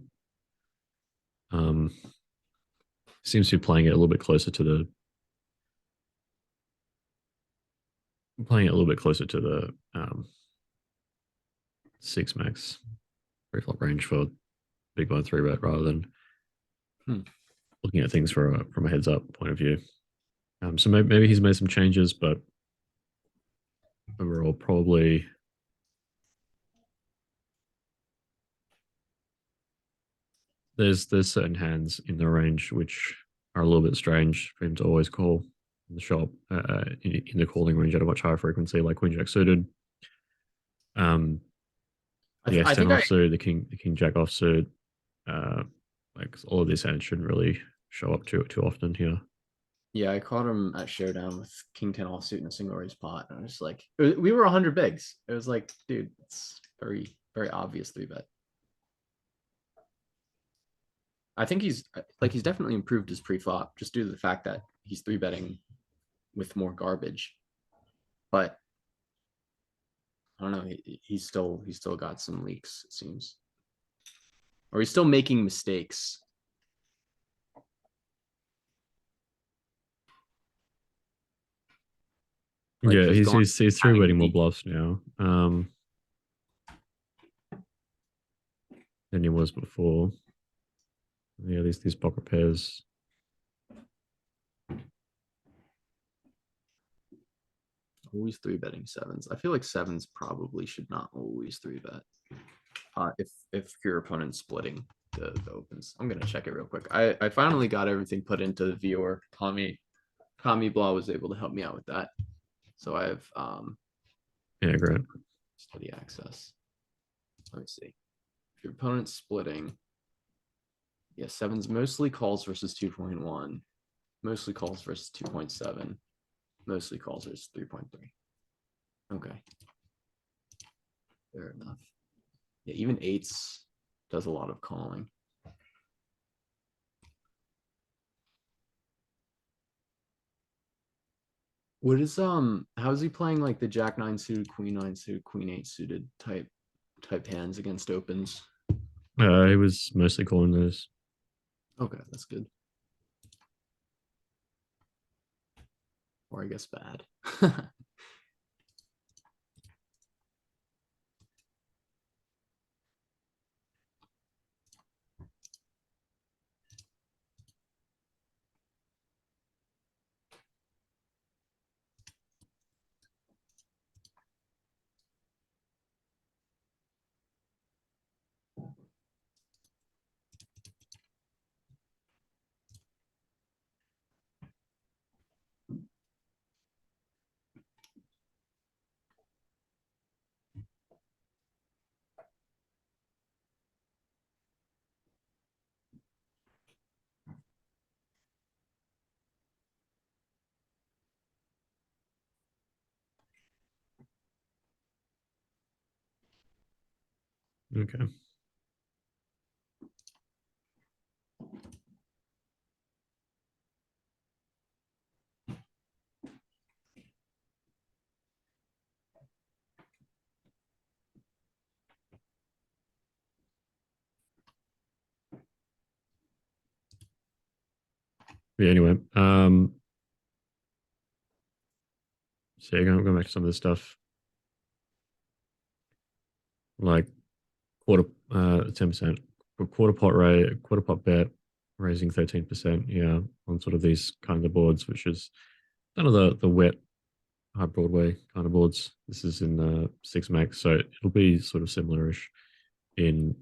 Um, seems to be playing it a little bit closer to the six max preflop range for big blind three bet rather than Hmm. looking at things from a heads up point of view. So maybe he's made some changes, but overall probably there's certain hands in the range which are a little bit strange for him to always call in the shop in the calling range at a much higher frequency, like Queen Jack suited. The I Ace Ten think I offsuit, the King Jack offsuit, like all of these hands shouldn't really show up too often here. yeah, I caught him at showdown with King 10 offsuit in a single raise pot. And I was like, we were 100 bigs. It was like, dude, it's very obvious three bet. I think he's definitely improved his pre-flop just due to the fact that he's three betting with more garbage. But I don't know, he's still got some leaks, it seems. Or he's still making mistakes. Like Yeah, he's gone he's three having betting more the bluffs now than he was before. Yeah, these pocket pairs. always three betting sevens. I feel like sevens probably should not always three bet. If your opponent's splitting the opens. I'm gonna check it real quick. I finally got everything put into the viewer. Kami Blah was able to help me out with that. So I have Yeah, great. steady access. Let me see. If your opponent's splitting, yeah, sevens mostly calls versus 2.1, mostly calls versus 2.7, mostly calls versus 3.3. Okay. Fair enough. Yeah, even eights does a lot of calling. What is how's he playing like the Jack 9 suited, Queen 9 suited, Queen 8 suited type hands against opens? He was mostly calling those. Okay, that's good. Or I guess bad. Okay. Yeah, anyway, so yeah, going back to some of the stuff like quarter 10%, quarter pot rate, quarter pot bet, raising 13%. Yeah, on sort of these kind of boards, which is kind of the wet high Broadway kind of boards. This is in the six max, so it'll be sort of similarish in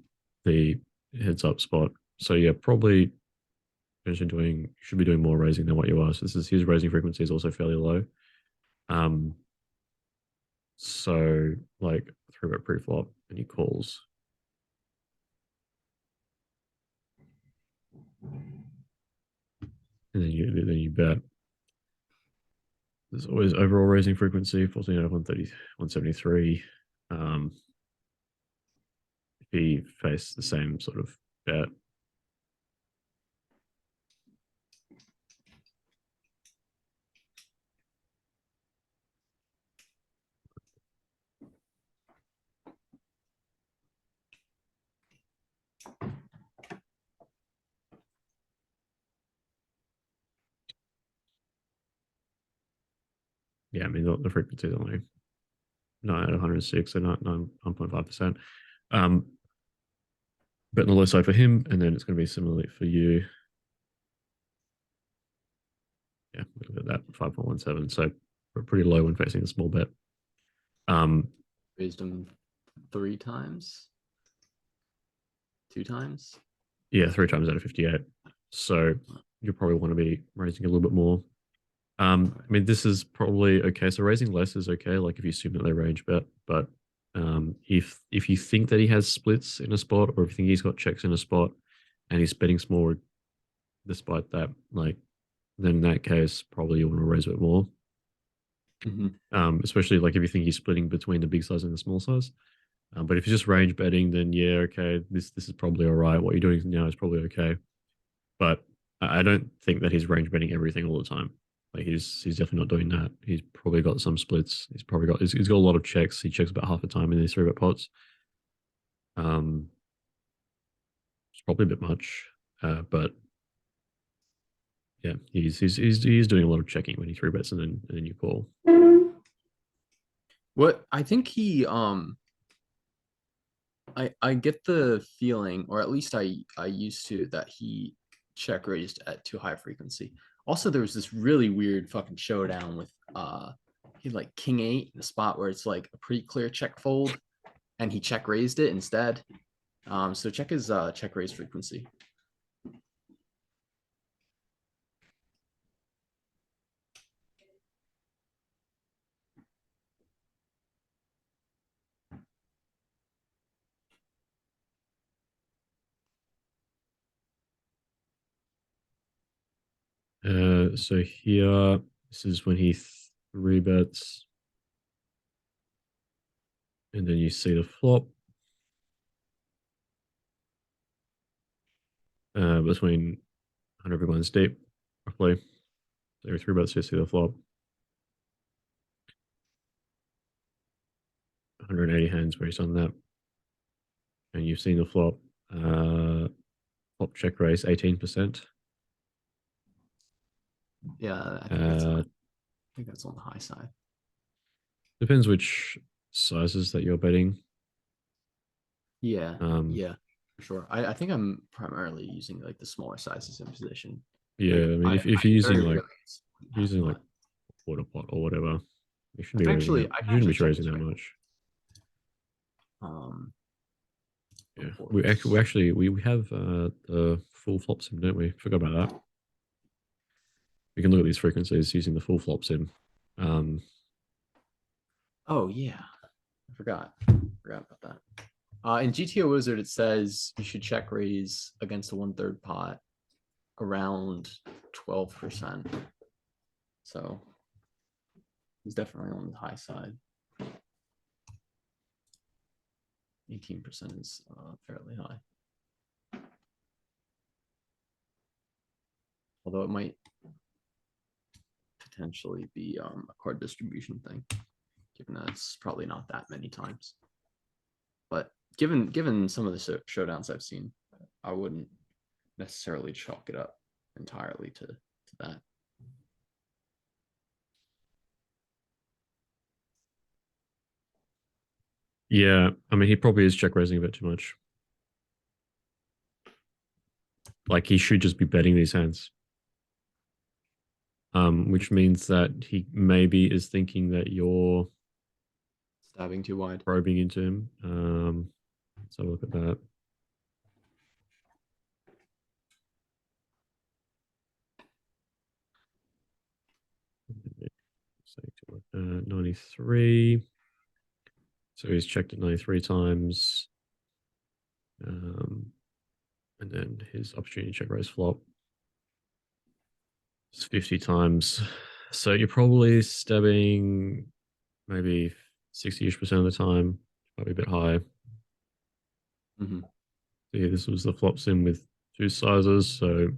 the heads up spot. So yeah, probably should be doing more raising than what you are. So this is his raising frequency is also fairly low. Um, so like three bet pre-flop and he calls. and then you bet. There's always overall raising frequency, 14 out of 130, 173. If he faced the same sort of bet, yeah, I mean the frequency is only 9 out of 106, so not 9.5%. Bet on the low side for him, and then it's going to be similarly for you. Yeah, look at that, 5.17. So we're pretty low when facing a small bet. Raised him 3 times, 2 times. Yeah, 3 times out of 58. So you probably want to be raising a little bit more. I mean, this is probably okay. So raising less is okay, like if you assume that they range bet. But if you think that he has splits in a spot, or if you think he's got checks in a spot, and he's betting small despite that, like then in that case, probably you want to raise a bit more. Especially like if you think he's splitting between the big size and the small size. But if you're just range betting, then yeah, okay, this is probably all right. What you're doing now is probably okay. But I don't think that he's range betting everything all the time. Like he's definitely not doing that. He's probably got some splits. He's got a lot of checks. He checks about half the time in these 3-bet pots. It's probably a bit much, but yeah, he's doing a lot of checking when he 3-bets and then you call. What I think he I get the feeling, or at least I used to, that he check raised at too high frequency. Also, there was this really weird fucking showdown with he like king 8 in a spot where it's like a pretty clear check fold, and he check raised it instead. So check his check raise frequency. So here, this is when he 3-bets, and then you see the flop between 100 big blinds deep, roughly. So every 3-bets, you see the flop. 180 hands where he's on that, and you've seen the flop. Flop check raise 18%. Yeah, I think that's on the high side. Depends which sizes that you're betting. Yeah, yeah, for sure. I think I'm primarily using like the smaller sizes in position. Yeah, Like, I mean, if you're using like quarter pot or whatever, you shouldn't be raising that. You shouldn't be raising that much. Yeah, we have the full flop sim, don't we? Forgot about that. We can look at these frequencies using the full flop sim. Oh yeah, I forgot about that. In GTO Wizard, it says you should check raise against a 1/3 pot around 12%. So he's definitely on the high side. 18% is fairly high. Although it might potentially be a card distribution thing, given that it's probably not that many times. But given some of the showdowns I've seen, I wouldn't necessarily chalk it up entirely to that. Yeah, I mean, he probably is check raising a bit too much. Like he should just be betting these hands. Which means that he maybe is thinking that you're Stabbing too wide, probing into him. Let's have a look at that. So 93. So he's checked it 93 times. And then his opportunity check raise flop. It's 50 times. So you're probably stabbing maybe 60-ish% of the time, probably a bit high. Mhm. So yeah, this was the flop sim with two sizes, so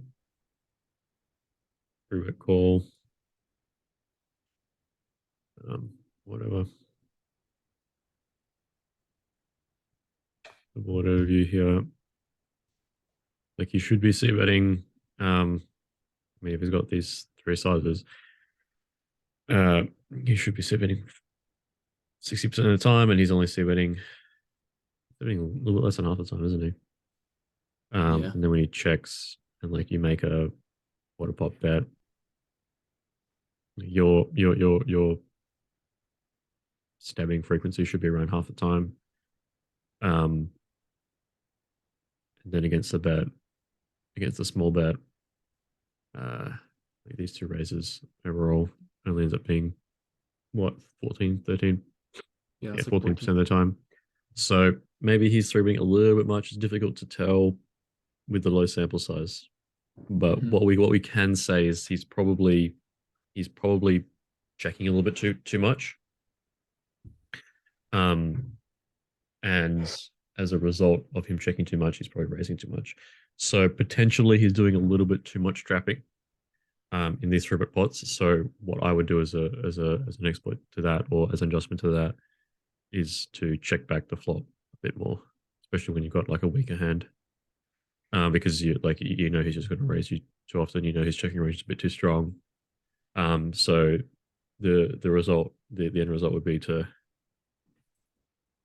three bet call. Whatever. The board overview here. Like you should be c betting. I mean, if he's got these three sizes, he should be c betting 60% of the time, and he's only c betting a little bit less than half the time, isn't he? Yeah. And then when he checks and like you make a quarter pop bet, your stabbing frequency should be around half the time. And then against the small bet, like these two raises overall only ends up being what 14, 13, Yeah, yeah, it's like 14% of the time. So maybe he's three betting a little bit much. It's difficult to tell with the low sample size. But Mhm. what we can say is he's probably checking a little bit too much. And as a result of him checking too much, he's probably raising too much. So potentially he's doing a little bit too much trapping in these three bet pots. So what I would do as an exploit to that, or as an adjustment to that, is to check back the flop a bit more, especially when you've got like a weaker hand. Because you know he's just going to raise you too often. You know his checking range is a bit too strong. So the end result would be to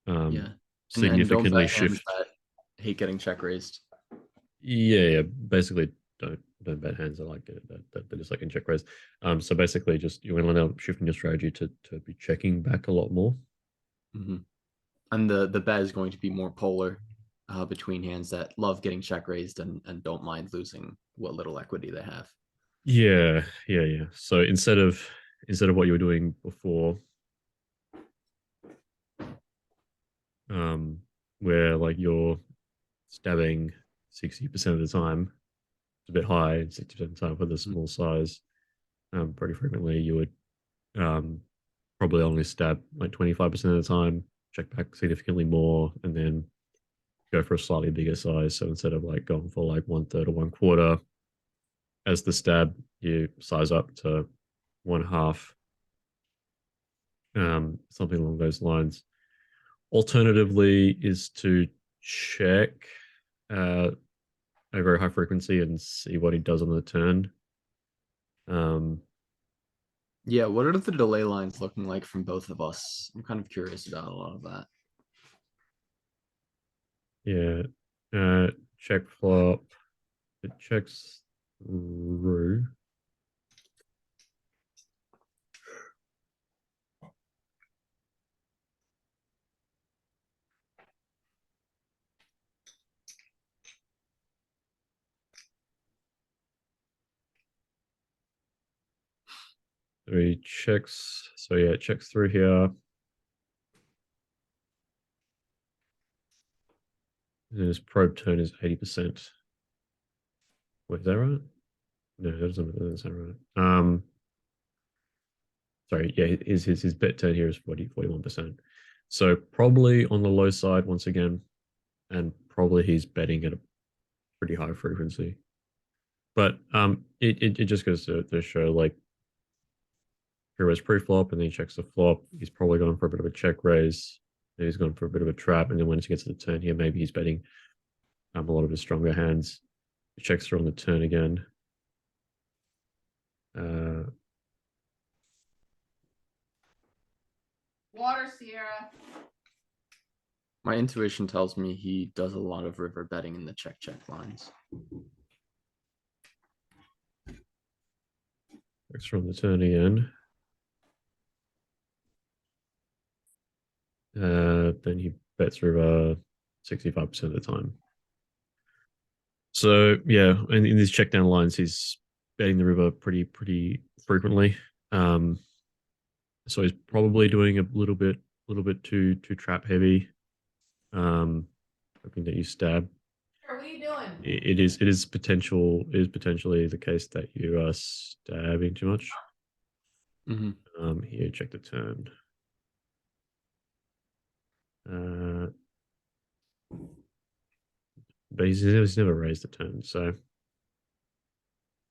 Yeah. And don't significantly bet hands shift. that hate getting check raised. Yeah, basically don't bet hands that like that just like in check raise. So basically just you're going to end up shifting your strategy to be checking back a lot more. Mhm. And the bet is going to be more polar between hands that love getting check raised and don't mind losing what little equity they have. Yeah. So instead of what you were doing before, um, where like you're stabbing 60% of the time, it's a bit high, 60% of the time for the Mhm. small size. Pretty frequently you would probably only stab like 25% of the time, check back significantly more, and then go for a slightly bigger size. So instead of like going for like 1/3 or 1/4 as the stab, you size up to 1/2, something along those lines. Alternatively, is to check uh, a very high frequency and see what he does on the turn. Um, Yeah, what are the delay lines looking like from both of us? I'm kind of curious about a lot of that. yeah, check flop. It checks through. So he checks. So yeah, it checks through here. And his probe turn is 80%. Wait, is that right? No, that doesn't sound right. Sorry, yeah, his bet turn here is 41%. So probably on the low side once again, and probably he's betting at a pretty high frequency. But it just goes to show like here was pre-flop and then he checks the flop. He's probably going for a bit of a check raise. Then he's going for a bit of a trap, and then once he gets to the turn here, maybe he's betting a lot of his stronger hands. He checks through on the turn again. Uh, Water, Sierra. My intuition tells me he does a lot of river betting in the check lines. checks through on the turn again. Then he bets river 65% of the time. So yeah, and in these check down lines, he's betting the river pretty frequently. Um, so he's probably doing a little bit too trap heavy. Hoping that you stab. what are you doing? It is potentially the case that you are stabbing too much. Here, check the turn. But he's never raised the turn, so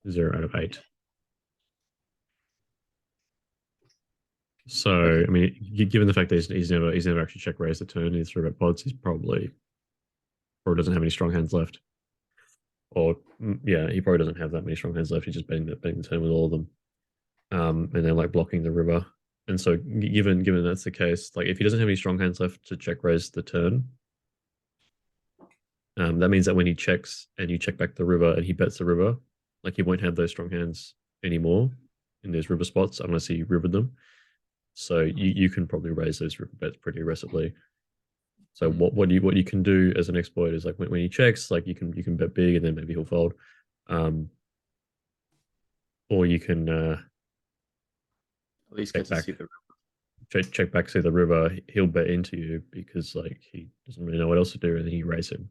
0 out of 8. So Okay. I mean, given the fact that he's never actually check raised the turn in 3-bet pods, he's probably doesn't have any strong hands left. Or yeah, he probably doesn't have that many strong hands left. He's just betting the turn with all of them, and then like blocking the river. And so, given that's the case, like if he doesn't have any strong hands left to check raise the turn, that means that when he checks and you check back the river and he bets the river, like he won't have those strong hands anymore in those river spots unless he rivered them. So you can probably raise those river bets pretty aggressively. So what you can do as an exploit is like when he checks, like you can bet big and then maybe he'll fold, or you can At least check get to back see the check back see the river. He'll bet into you because like he doesn't really know what else to do, and then you raise him.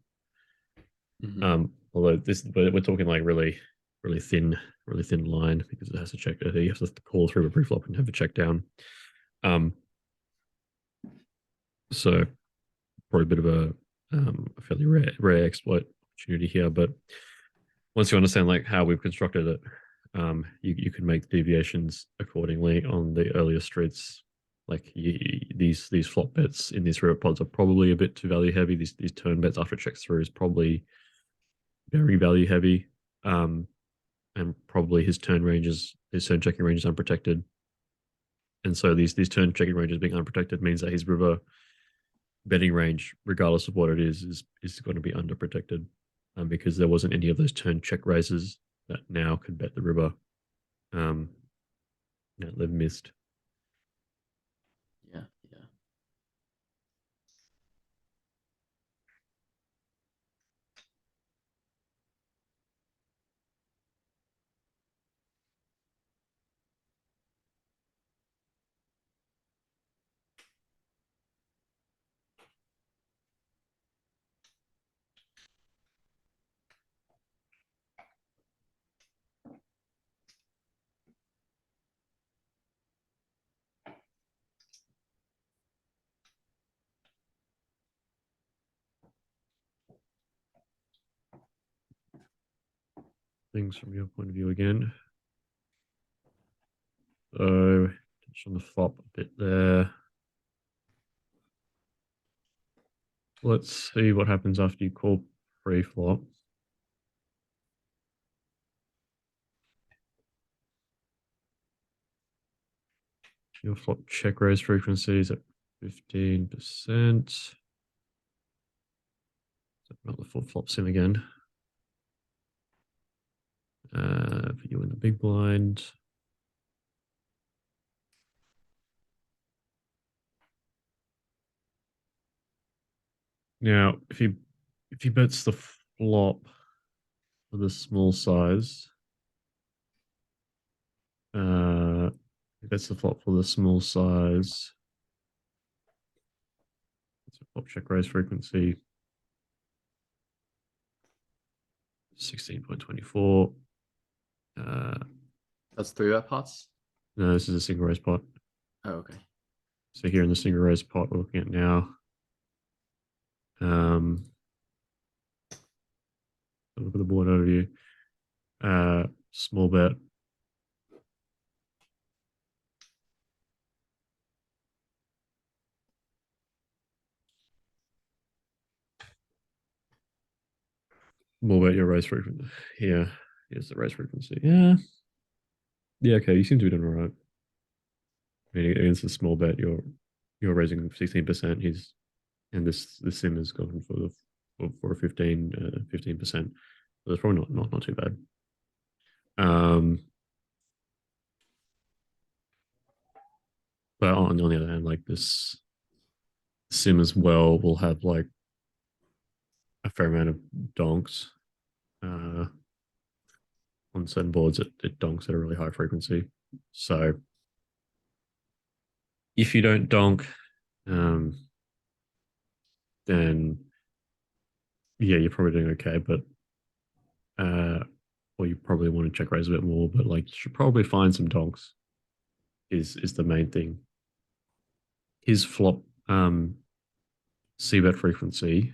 Although but we're talking like really thin line because it has to check. You have to call through a preflop and have a check down. So probably a bit of a fairly rare exploit opportunity here. But once you understand like how we've constructed it, you can make deviations accordingly on the earlier streets. Like these flop bets in these river pods are probably a bit too value heavy. These turn bets after it checks through is probably very value heavy, and probably his turn checking range is unprotected. And so these turn checking ranges being unprotected means that his river betting range, regardless of what it is going to be underprotected, because there wasn't any of those turn check raises that now could bet the river. That they've missed. Yeah. Things from your point of view again. So touch on the flop a bit there. Let's see what happens after you call pre-flop. Your flop check raise frequency is at 15%. Not the full flop sim again. Put you in the big blind. Now, if he bets the flop for the small size, that's the flop for the small size. That's a flop check raise frequency. 16.24. That's 3-bet pots. No, this is a single raise pot. Oh, okay. So here in the single raise pot we're looking at now. Look at the board overview. Small bet. Small bet your raise frequency. Here, here's the raise frequency. Yeah. Yeah, okay, you seem to be doing all right. I mean, against a small bet, you're raising 16%. And this sim is going for a 15%. So that's probably not too bad. But on the other hand, like this sim as well will have like a fair amount of donks. On certain boards, it donks at a really high frequency. So if you don't donk, then yeah, you're probably doing okay, but or you probably want to check raise a bit more, but like you should probably find some donks is the main thing. His flop C bet frequency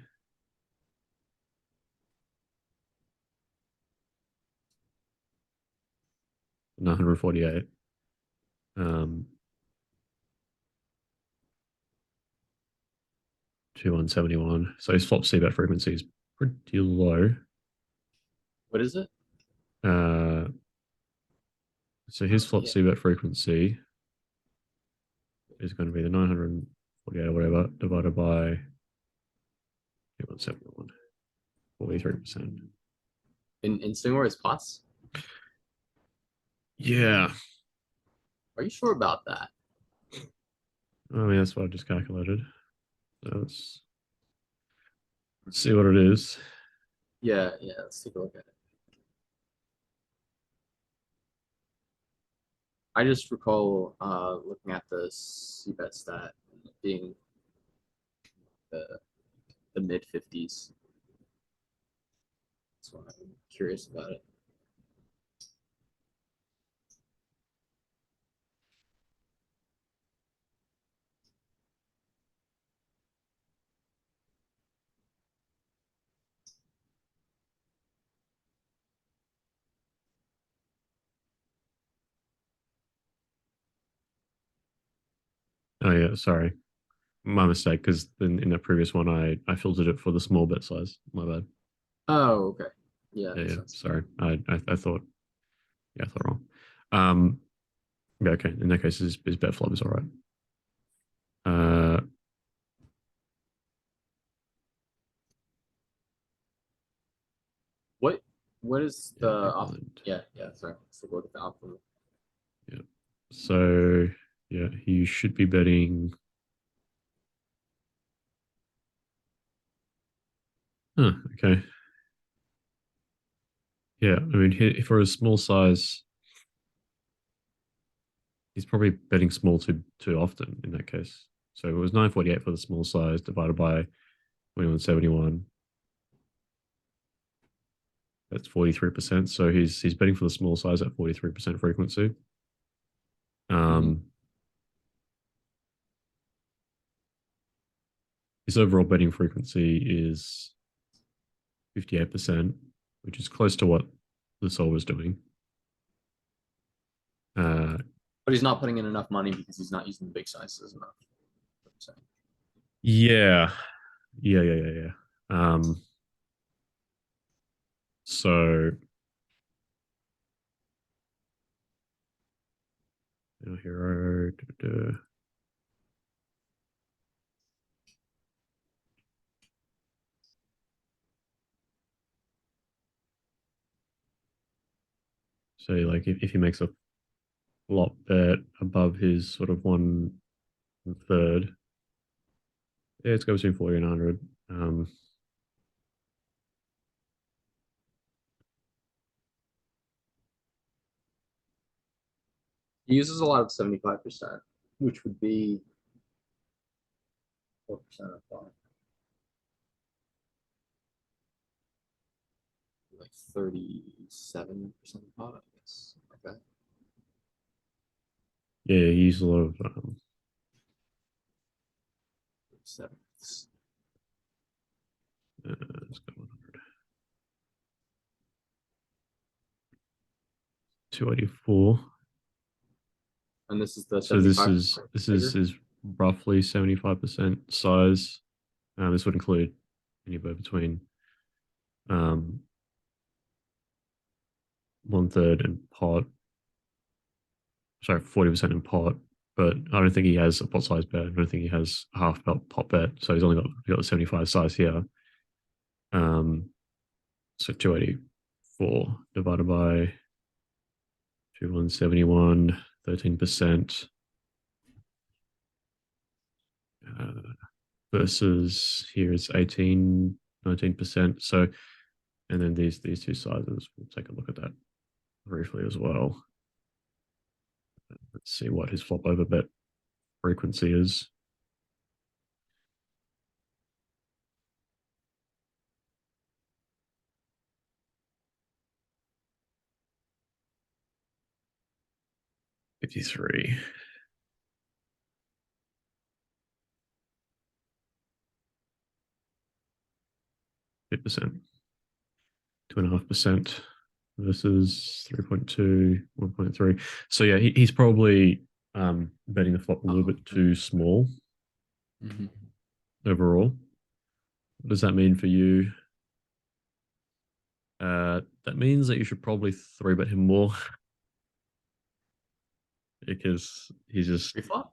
948. Um 2171. So his flop C bet frequency is pretty low. What is it? Uh so his flop Yeah. C bet frequency is going to be the 948 or whatever divided by 2171. 43%. In single raise pots? Yeah. Are you sure about that? I mean, that's what I just calculated. So let's see what it is. Yeah, yeah. Let's take a look at it. I just recall looking at the CBET stat being the mid 50s. That's why I'm curious about it. Oh, yeah. Sorry. My mistake, because in the previous one, I filtered it for the small bet size. My bad. Oh, okay. Yeah, Yeah, makes yeah. sense. Sorry. I thought, yeah, I thought wrong. Um, yeah, okay. In that case, his bet flop is all right. Uh, What is yeah, the big blind. yeah, yeah, sorry. Let's take a look at the optimal. Yeah. So, yeah, he should be betting. Huh, okay. Yeah, I mean, for a small size, he's probably betting small too often in that case. So it was 948 for the small size divided by 2171. That's 43%. So he's betting for the small size at 43% frequency. Um, his overall betting frequency is 58%, which is close to what the Sol was doing. Uh, But he's not putting in enough money because he's not using the big sizes enough. yeah, yeah. So hero. So like if he makes a flop bet above his sort of 1/3, yeah, it's go between 40 and 100. He uses a lot of 75%, which would be 4% of thought. Like 37% of pot, I guess. Okay. Yeah, he used a lot of 7. let's go 100. 284. And this is the So this 75 is this is bigger. is roughly 75% size. This would include anywhere between um, 1/3 in pot. Sorry, 40% in pot. But I don't think he has a pot size bet. I don't think he has a half pot bet. So he's only got the 75 size here. So 284 divided by 2171, 13%. Versus here is 18, 19%. So, and then these two sizes, we'll take a look at that briefly as well. Let's see what his flop over bet frequency is. 53. %, 2.5% versus 3.2, 1.3. So yeah, he's probably betting the flop a little bit too small overall. What does that mean for you? That means that you should probably three bet him more because he's just Preflop?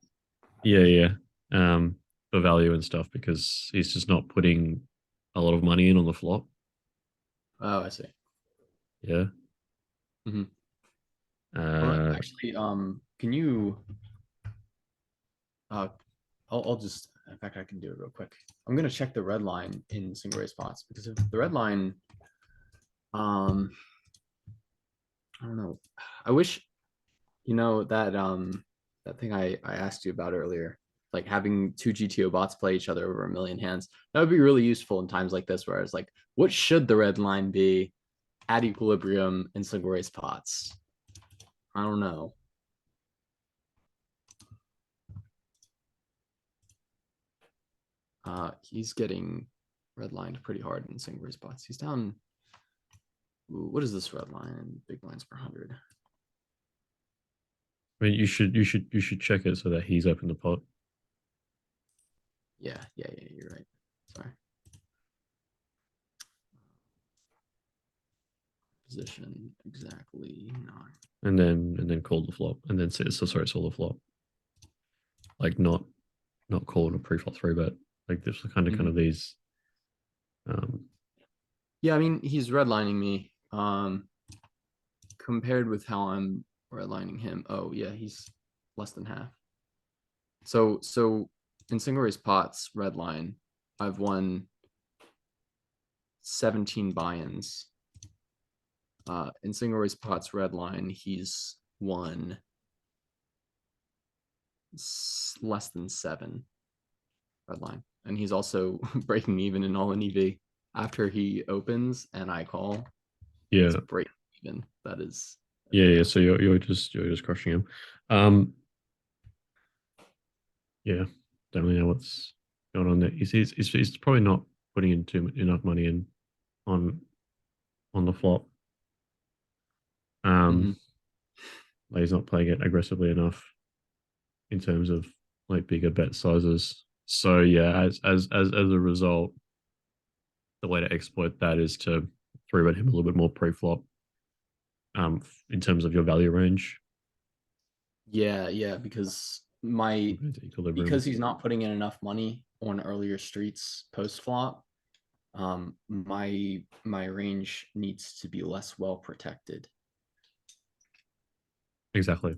yeah for value and stuff because he's just not putting a lot of money in on the flop. Oh, I see. Yeah. Well, actually, can you? I'll just. In fact, I can do it real quick. I'm gonna check the red line in single raise spots because if the red line, I don't know. I wish, that thing I asked you about earlier, like having two GTO bots play each other over 1,000,000 hands. That would be really useful in times like this, where it's like, what should the red line be at equilibrium in single raise pots? I don't know. He's getting redlined pretty hard in single raise spots. He's down. Ooh, what is this red line? Big blinds per 100. I mean, you should check it so that he's open the pot. Yeah, you're right. Sorry. Position exactly 9. And then call the flop, and then say so sorry, it's all the flop. Like not calling a pre-flop three bet. Like there's kind of these. Yeah, I mean he's redlining me. Compared with how I'm redlining him. Oh yeah, he's less than half. So in single raise pots, red line, I've won 17 buy-ins. In single raise pots, red line, he's won less than 7 red line. And he's also breaking even in all in EV after he opens and I call. Yeah, it's breaking even. That is. Yeah. So you're just crushing him. Yeah, don't really know what's going on there. He's probably not putting in enough money in on the flop. Like he's not playing it aggressively enough in terms of like bigger bet sizes. So yeah, as a result, the way to exploit that is to three bet him a little bit more pre-flop. In terms of your value range. Yeah, because he's not putting in enough money on earlier streets post flop. My range needs to be less well protected. Exactly.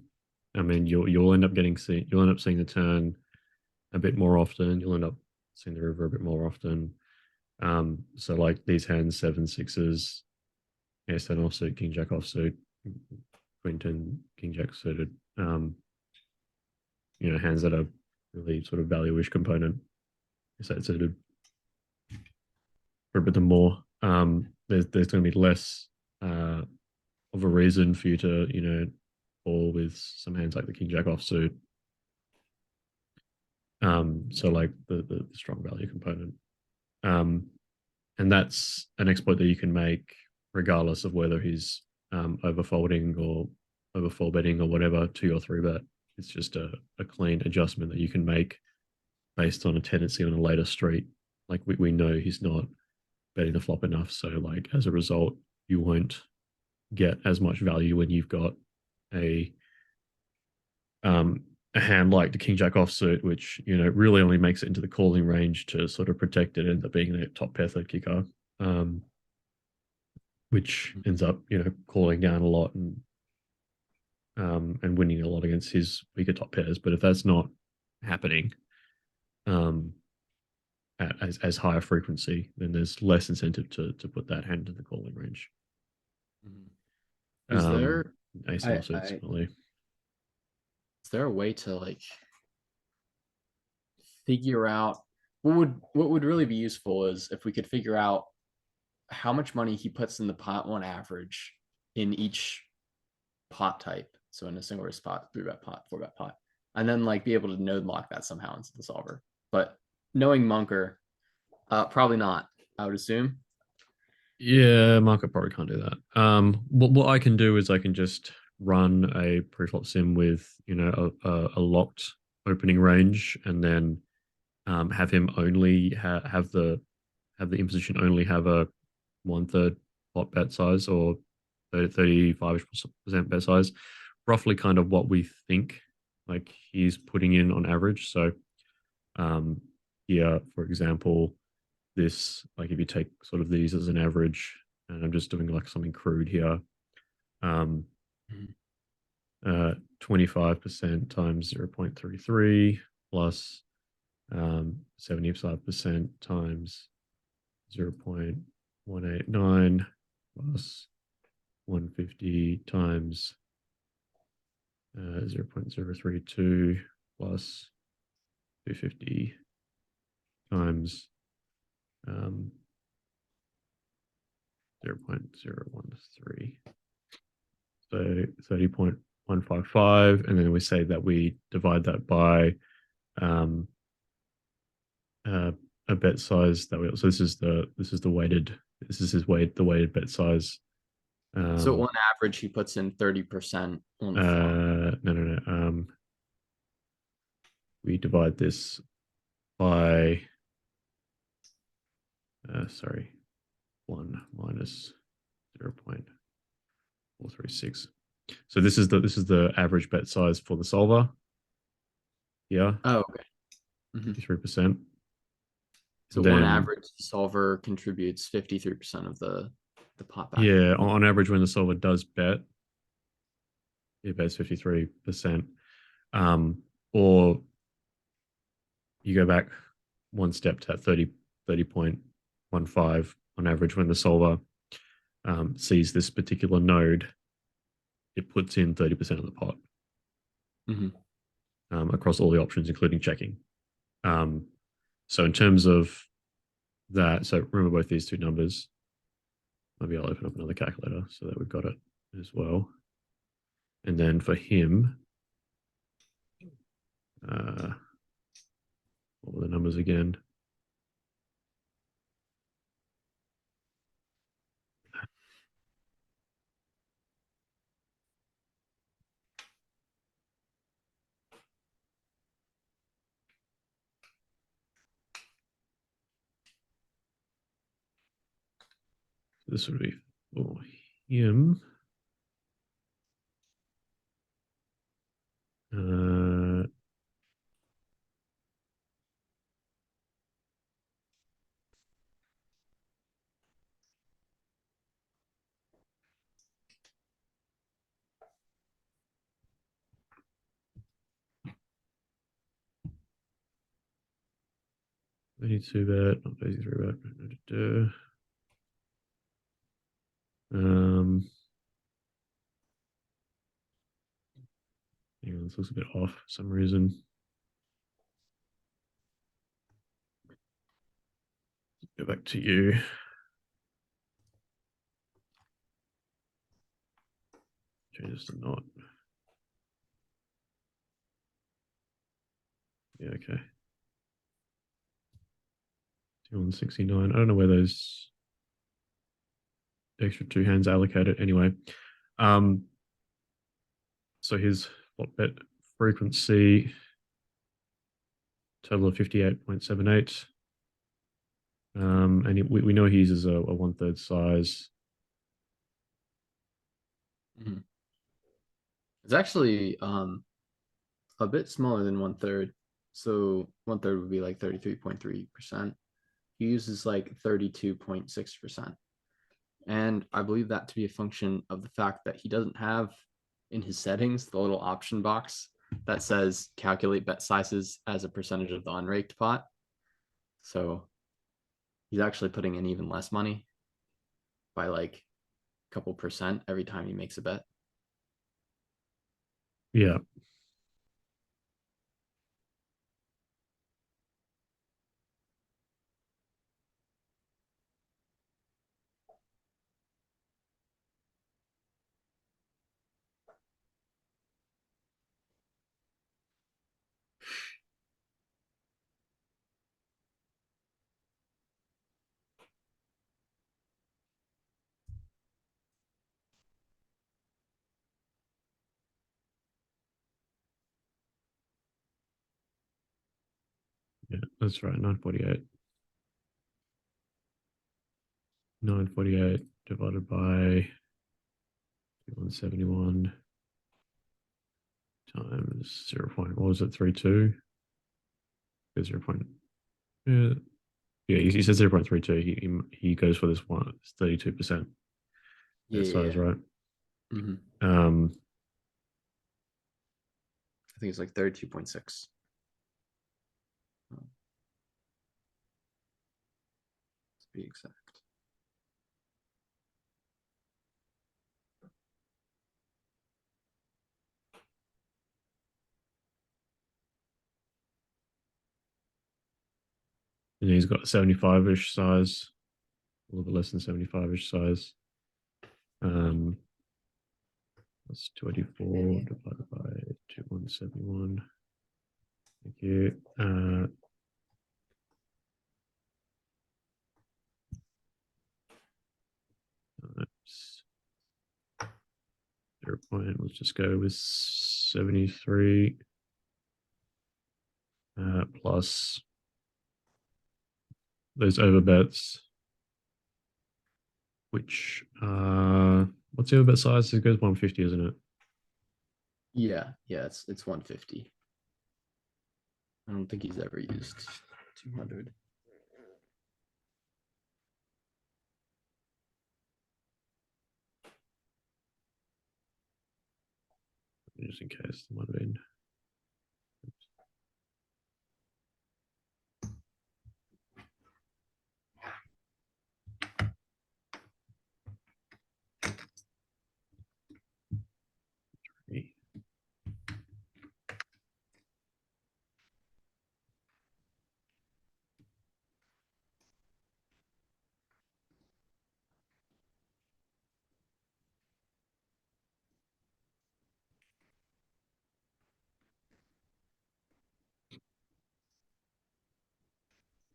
I mean, you'll end up seeing the turn a bit more often. You'll end up seeing the river a bit more often. So like these hands, 7, 6s, ace 10 offsuit, king jack offsuit, queen 10, king jack suited. Hands that are really sort of value-ish component. Is that suited for a bit more? There's going to be less of a reason for you to fall with some hands like the king jack offsuit. So like the strong value component. And that's an exploit that you can make regardless of whether he's overfolding or over four betting or whatever to your three bet. It's just a clean adjustment that you can make based on a tendency on a later street. Like we know he's not betting the flop enough. So like as a result, you won't get as much value when you've got a hand like the king jack offsuit, which really only makes it into the calling range to sort of protect it, ends up being the top pair third kicker, which ends up calling down a lot and winning a lot against his weaker top pairs. But if that's not happening at as high a frequency, then there's less incentive to put that hand in the calling range. Is there ace offsuit similarly. Is there a way to like figure out what would really be useful is if we could figure out how much money he puts in the pot on average in each pot type, So in a single risk pot, 3-bet pot, 4-bet pot, and then like be able to node lock that somehow into the solver. But knowing Munker, probably not, I would assume. Yeah, market probably can't do that. What I can do is I can just run a preflop sim with a locked opening range, and then have him only have the imposition only have a 1/3 pot bet size, or 35% bet size, roughly kind of what we think like he's putting in on average. So here, for example, this, like if you take sort of these as an average, and I'm just doing like something crude here, 25% times 0.33 plus 75% times 0.189 plus 150 times 0.032 plus 250 times 0.013. So 30.155. And then we say that we divide that by a bet size that we, so this is the weighted, the weighted bet size. So on average, he puts in 30% on the flop. No. We divide this by 1 minus 0.436. So this is the average bet size for the solver. Yeah. Oh, okay. 53%. So on average, the solver contributes 53% of the pot back. Yeah, on average, when the solver does bet, it bets 53%. Or you go back one step to that 30.15 on average. When the solver sees this particular node, it puts in 30% of the pot across all the options, including checking. So in terms of that, so remember both these two numbers. Maybe I'll open up another calculator so that we've got it as well. And then for him, what were the numbers again? This would be for him. 32 bet, not 33 bet. This looks a bit off for some reason. Go back to you. Change this to not. Yeah, okay. 269. I don't know where those extra two hands allocated anyway. So his flop bet frequency, total of 58.78. And we know he uses a 1/3 size. It's actually a bit smaller than 1/3. So 1/3 would be like 33.3%. He uses like 32.6%. And I believe that to be a function of the fact that he doesn't have in his settings the little option box that says calculate bet sizes as a percentage of the unraked pot. So he's actually putting in even less money by like a couple percent every time he makes a bet. Yeah. that's right, 948. 948 divided by 171 times 0. What was it? 32? 0. Yeah, he says 0.32. He goes for this one. It's 32%. Yeah, That size, right? hmm Um, I think it's like 32.6. To be exact. and he's got 75-ish size, a little bit less than 75-ish size. That's 24 divided by 2171. Thank you. That's 0. Let's just go with 73 plus those overbets, which what's the overbet size? It goes 150, isn't it? Yeah, it's 150. I don't think he's ever used 200. Just in case there might have been.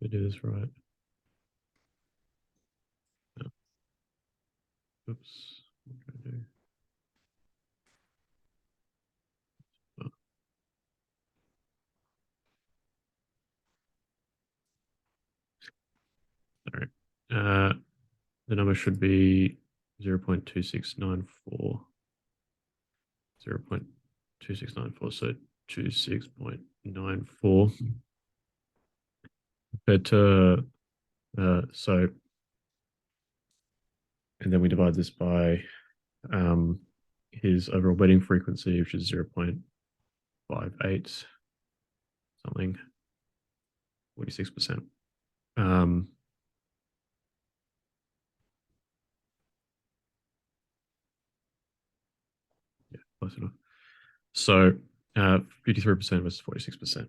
It is right. No. Oops. What did I do? Oh. All right. The number should be 0.2694. 0.2694, so 26.94. But so, and then we divide this by his overall betting frequency, which is 0.58 something, 46%. Yeah, close enough. So 53% versus 46%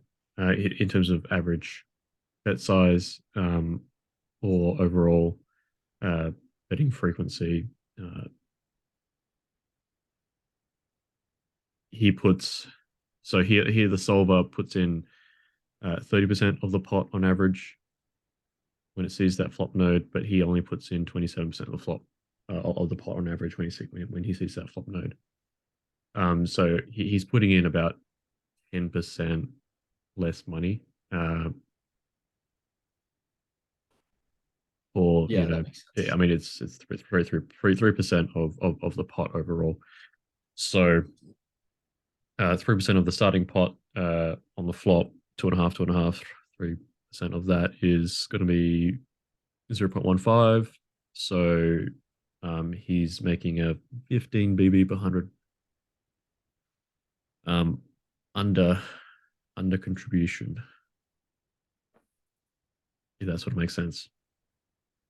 in terms of average bet size or overall betting frequency. He puts, so here the solver puts in 30% of the pot on average when it sees that flop node, but he only puts in 27% of the flop of the pot on average when he sees that flop node. So he's putting in about 10% less money. Or Yeah, that makes sense. I mean, it's 3% of the pot overall. So 3% of the starting pot on the flop, 2.5, 3% of that is going to be 0.15. So he's making a 15 BB per 100 under contribution. If that sort of makes sense.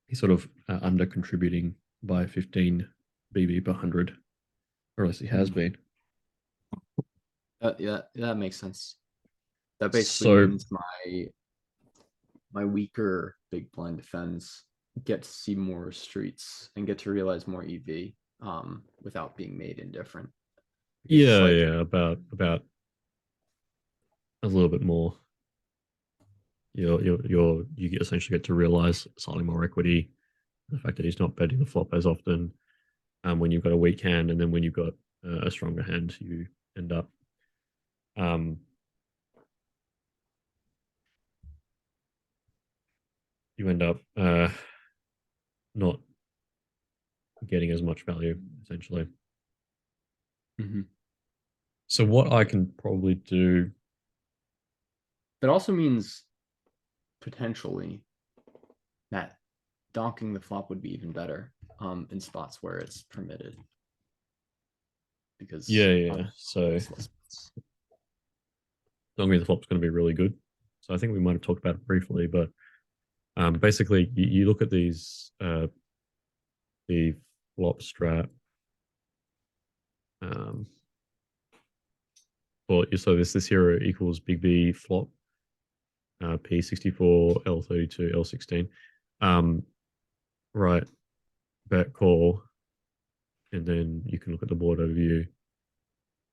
He's sort of under contributing by 15 BB per 100, or at least he has been. Yeah, that makes sense. That basically means my weaker big blind defends get to see more streets and get to realize more EV without being made indifferent. Yeah, about a little bit more. You essentially get to realize slightly more equity. The fact that he's not betting the flop as often when you've got a weak hand, and then when you've got a stronger hand, you end up you end up not getting as much value essentially. Mm-hmm. So what I can probably do, That also means potentially that donking the flop would be even better in spots where it's permitted. Because yeah. So donking the flop's going to be really good. So I think we might have talked about it briefly, but basically you look at these the flop strat. So this hero equals big B flop, P64, L32, L16. Right, bet call, and then you can look at the board overview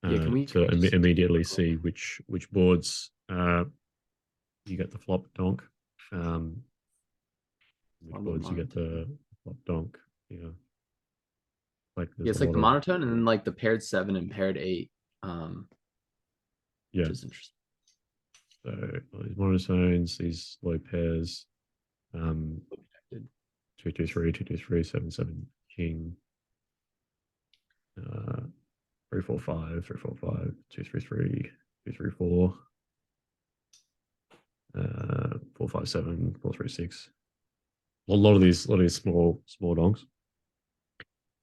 yeah, can we to just immediately see which boards you get the flop donk, which on the boards you get monotone? the flop donk. Yeah, like Yeah, there's it's a like lot the of monotone and then like the paired 7 and paired 8, yeah. which is interesting. So these monotones, these low pairs, 2 2 3, 2 2 3, 7 7 king, 3 4 5, 3 4 5, 2 3 3, 2 3 4, 4 5 7, 4 3 6. A lot of these small dongs.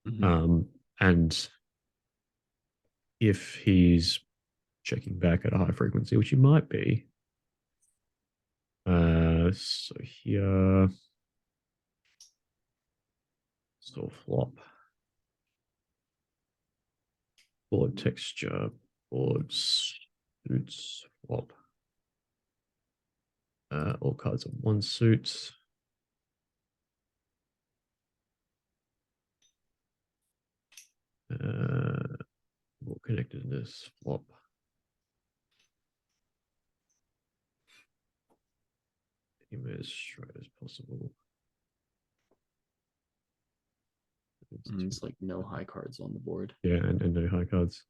Mm-hmm. And if he's checking back at a high frequency, which he might be, so here, so flop, board texture, board suits, flop. All cards of one suit. More connectedness, flop. Aim as straight as possible. It's like no high cards on the board. Yeah, and no high cards.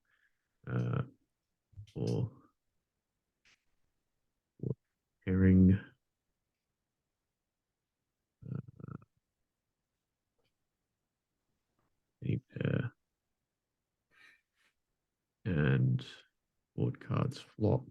Or pairing. A pair. And board cards flop.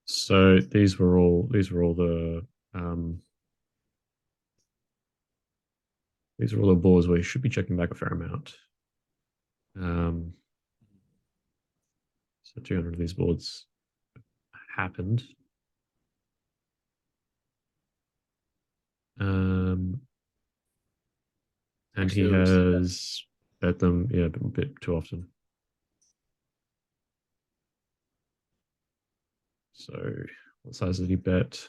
So these are all the boards where you should be checking back a fair amount. So 200 of these boards happened. And Actually, he it was has bet them, yeah, a bit too often. So what size did he bet?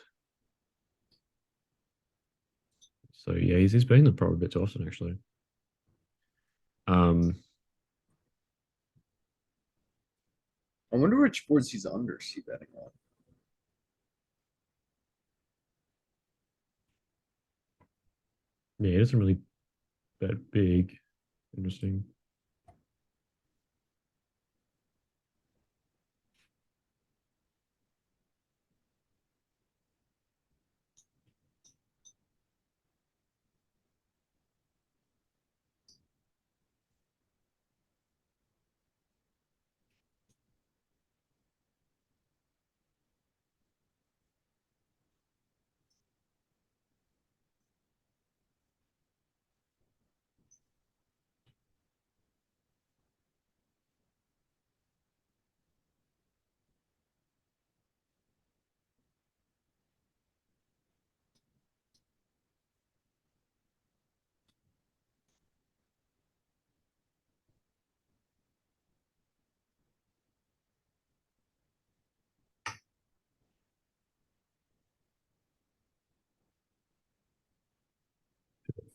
So yeah, he's betting them probably a bit too often actually. I wonder which boards he's under C betting on. Yeah, he doesn't really bet big. Interesting.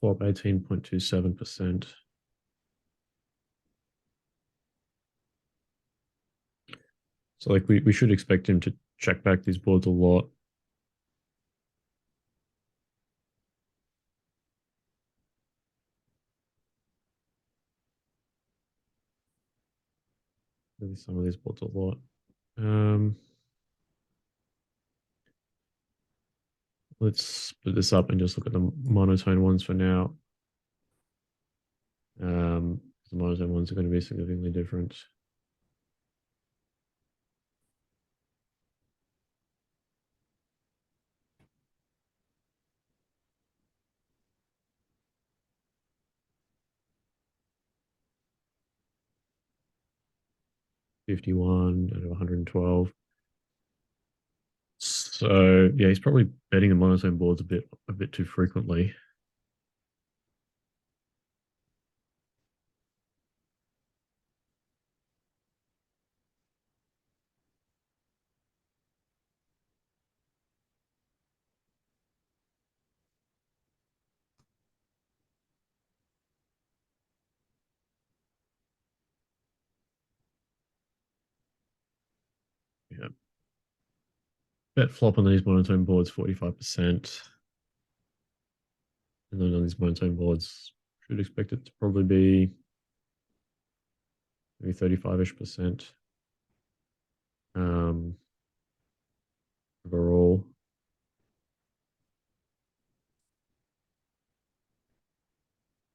flop 18.27%. So like we should expect him to check back these boards a lot. Maybe some of these boards a lot. Let's split this up and just look at the monotone ones for now. The monotone ones are going to be significantly different. $51 out of 112. So yeah, he's probably betting the monotone boards a bit too frequently. Yeah. Bet flop on these monotone boards 45%. And then on these monotone boards, should expect it to probably be maybe 35-ish%. Overall.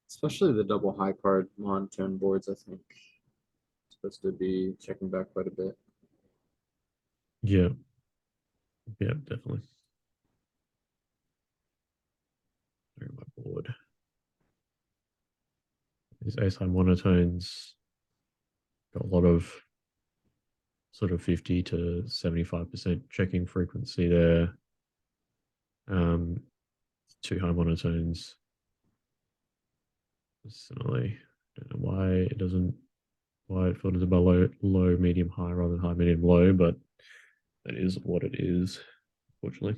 Especially the double high card monotone boards, I think. Supposed to be checking back quite a bit. Yeah. Yeah, definitely. Very my board. These ace high monotones got a lot of sort of 50 to 75% checking frequency there. Two high monotones. Similarly, don't know why it filters about low, medium, high rather than high, medium, low, but that is what it is, unfortunately.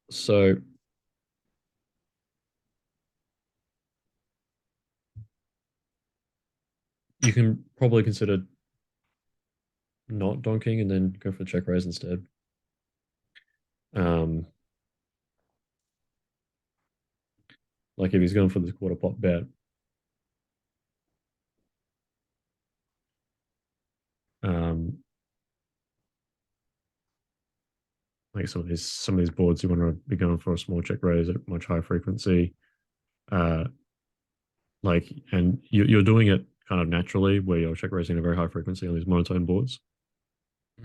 So you can probably consider not donking and then go for the check raise instead. Like if he's going for this quarter pot bet, like some of these boards you want to be going for a small check raise at much higher frequency. Like, and you're doing it kind of naturally where you're check raising at a very high frequency on these monotone boards,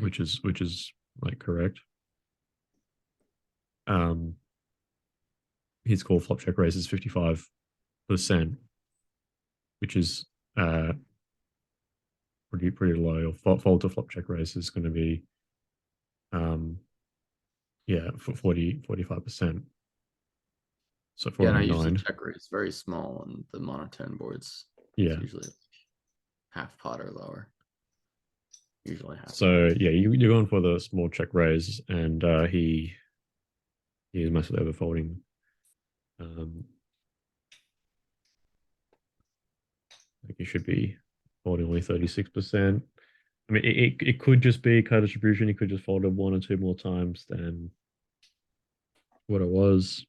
which is like correct. His call flop check raise is 55%, which is pretty low. Or fold to flop check raise is going to be yeah, for 45%. So Yeah, and I usually 409. check raise very small on the monotone boards. Yeah. It's usually half pot or lower. Usually half. So yeah, you're going for the small check raise, and he is mostly over folding. Like he should be folding only 36%. I mean, it could just be card distribution. He could just fold it one or two more times than what it was,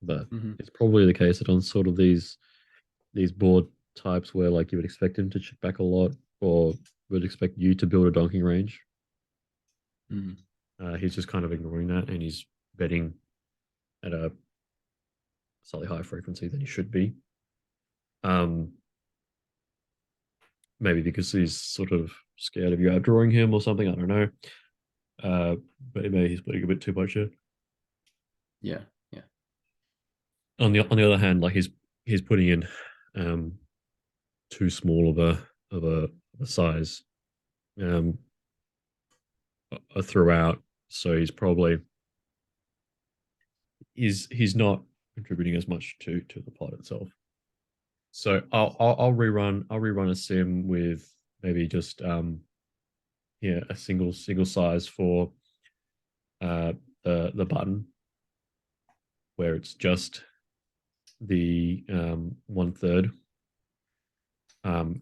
but it's probably the case that on sort of these board types where like you would expect him to check back a lot, or would expect you to build a donking range. He's just kind of ignoring that, and he's betting at a slightly higher frequency than he should be. Maybe because he's sort of scared of you outdrawing him or something. I don't know. But maybe he's putting a bit too much in. Yeah. On the other hand, like he's putting in too small of a size throughout. So he's not contributing as much to the pot itself. So I'll rerun a sim with maybe just a single size for the button, where it's just the 1/3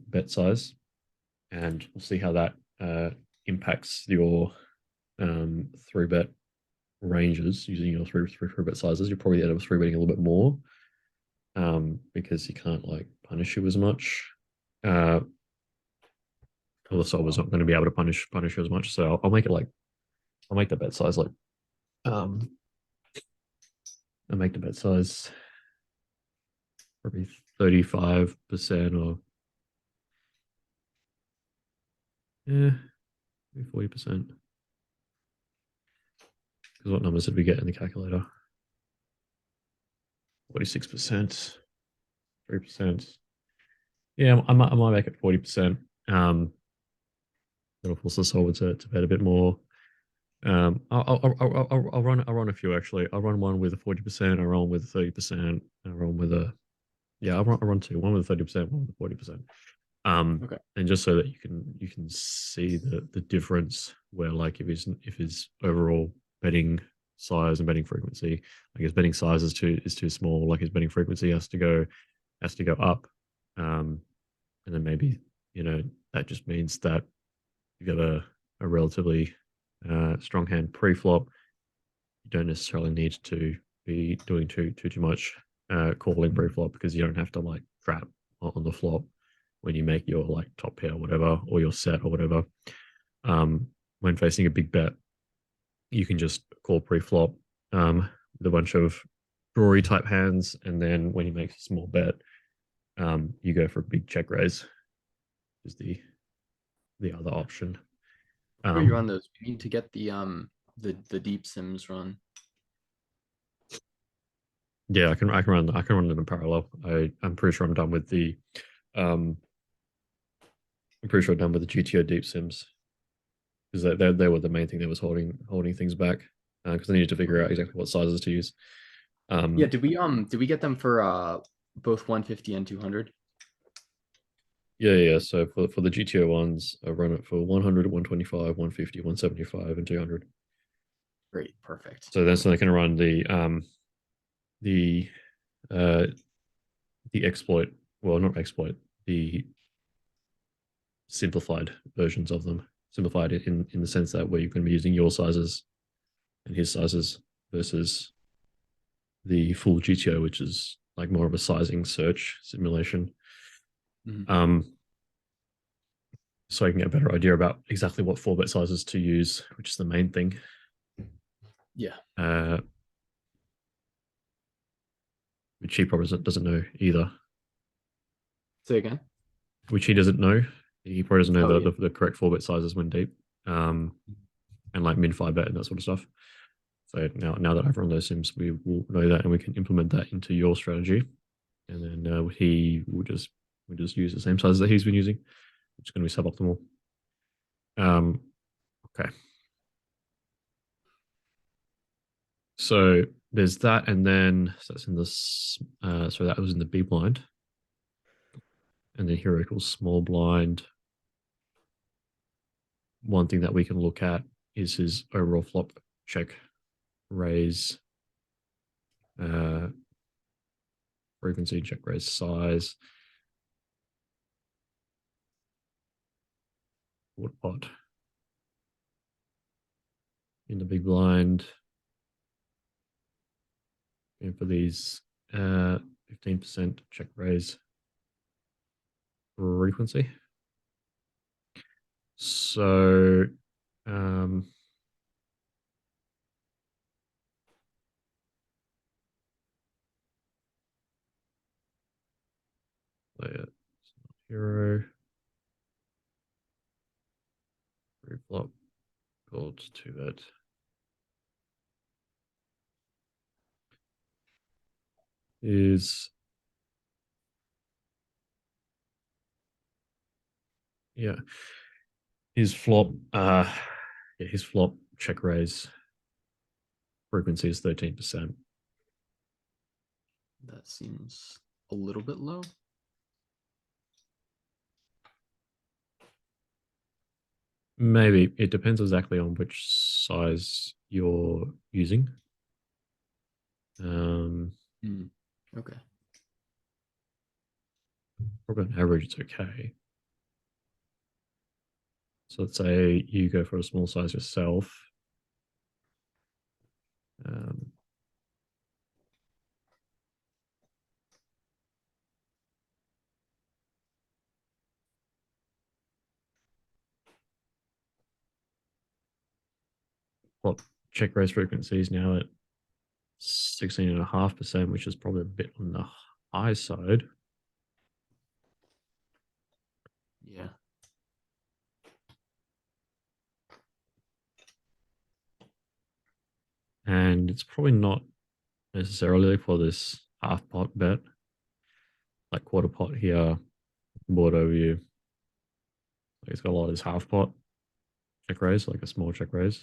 bet size, and we'll see how that impacts your 3-bet ranges using your three bet sizes. You'll probably end up 3-betting a little bit more because he can't like punish you as much. Or the solver's not going to be able to punish you as much. So I'll make it like I'll make the bet size like I'll make the bet size probably 35% or yeah, maybe 40%. Because what numbers did we get in the calculator? 46%, 3%. Yeah, I might make it 40%. That'll force the solver to bet a bit more. I'll run a few actually. I'll run one with a 40%. I'll run with 30%. I'll run with a I'll run two. One with 30%, one with 40%. Okay. And just so that you can see the difference where like if his overall betting size and betting frequency, like his betting size is too small, like his betting frequency has to go up. And then maybe, that just means that you got a relatively strong hand pre-flop. You don't necessarily need to be doing too much calling pre-flop because you don't have to like trap on the flop when you make your like top pair or whatever, or your set or whatever. When facing a big bet, you can just call pre-flop with a bunch of drawy type hands, and then when he makes a small bet, you go for a big check raise, is the other option. Before you run those, you need to get the deep sims run. Yeah, I can run them in parallel. I'm pretty sure I'm done with the GTO deep sims because they were the main thing that was holding things back because I needed to figure out exactly what sizes to use. Yeah, did we get them for both 150 and 200? Yeah. So for the GTO ones, I run it for 100, 125, 150, 175, and 200. Great, perfect. So then they can run the exploit, well, not exploit, the simplified versions of them. Simplified in the sense that where you can be using your sizes and his sizes versus the full GTO, which is like more of a sizing search simulation. Mm-hmm. So I can get a better idea about exactly what 4-bet sizes to use, which is the main thing. Yeah. Which he probably doesn't know either. Say again. Which he doesn't know. He probably doesn't know Yeah. the correct 4-bet sizes when deep, and like min 5-bet and that sort of stuff. So now that I've run those sims, we will know that and we can implement that into your strategy. And then he will just use the same sizes that he's been using, which is going to be suboptimal. Okay. So there's that, and then so that's in this. So that was in the big blind, and then here equals small blind. One thing that we can look at is his overall flop check raise frequency, check raise size, what pot in the big blind, and for these 15% check raise frequency. So hero flop gold to that is his flop his flop check raise frequency is 13%. That seems a little bit low. Maybe it depends exactly on which size you're using. Um, Okay. Probably on average, it's okay. So let's say you go for a small size yourself. Um, what check raise frequency is now at 16.5%, which is probably a bit on the high side. Yeah. And it's probably not necessarily for this half pot bet, like quarter pot here, board overview. Like it's got a lot of this half pot check raise, like a small check raise,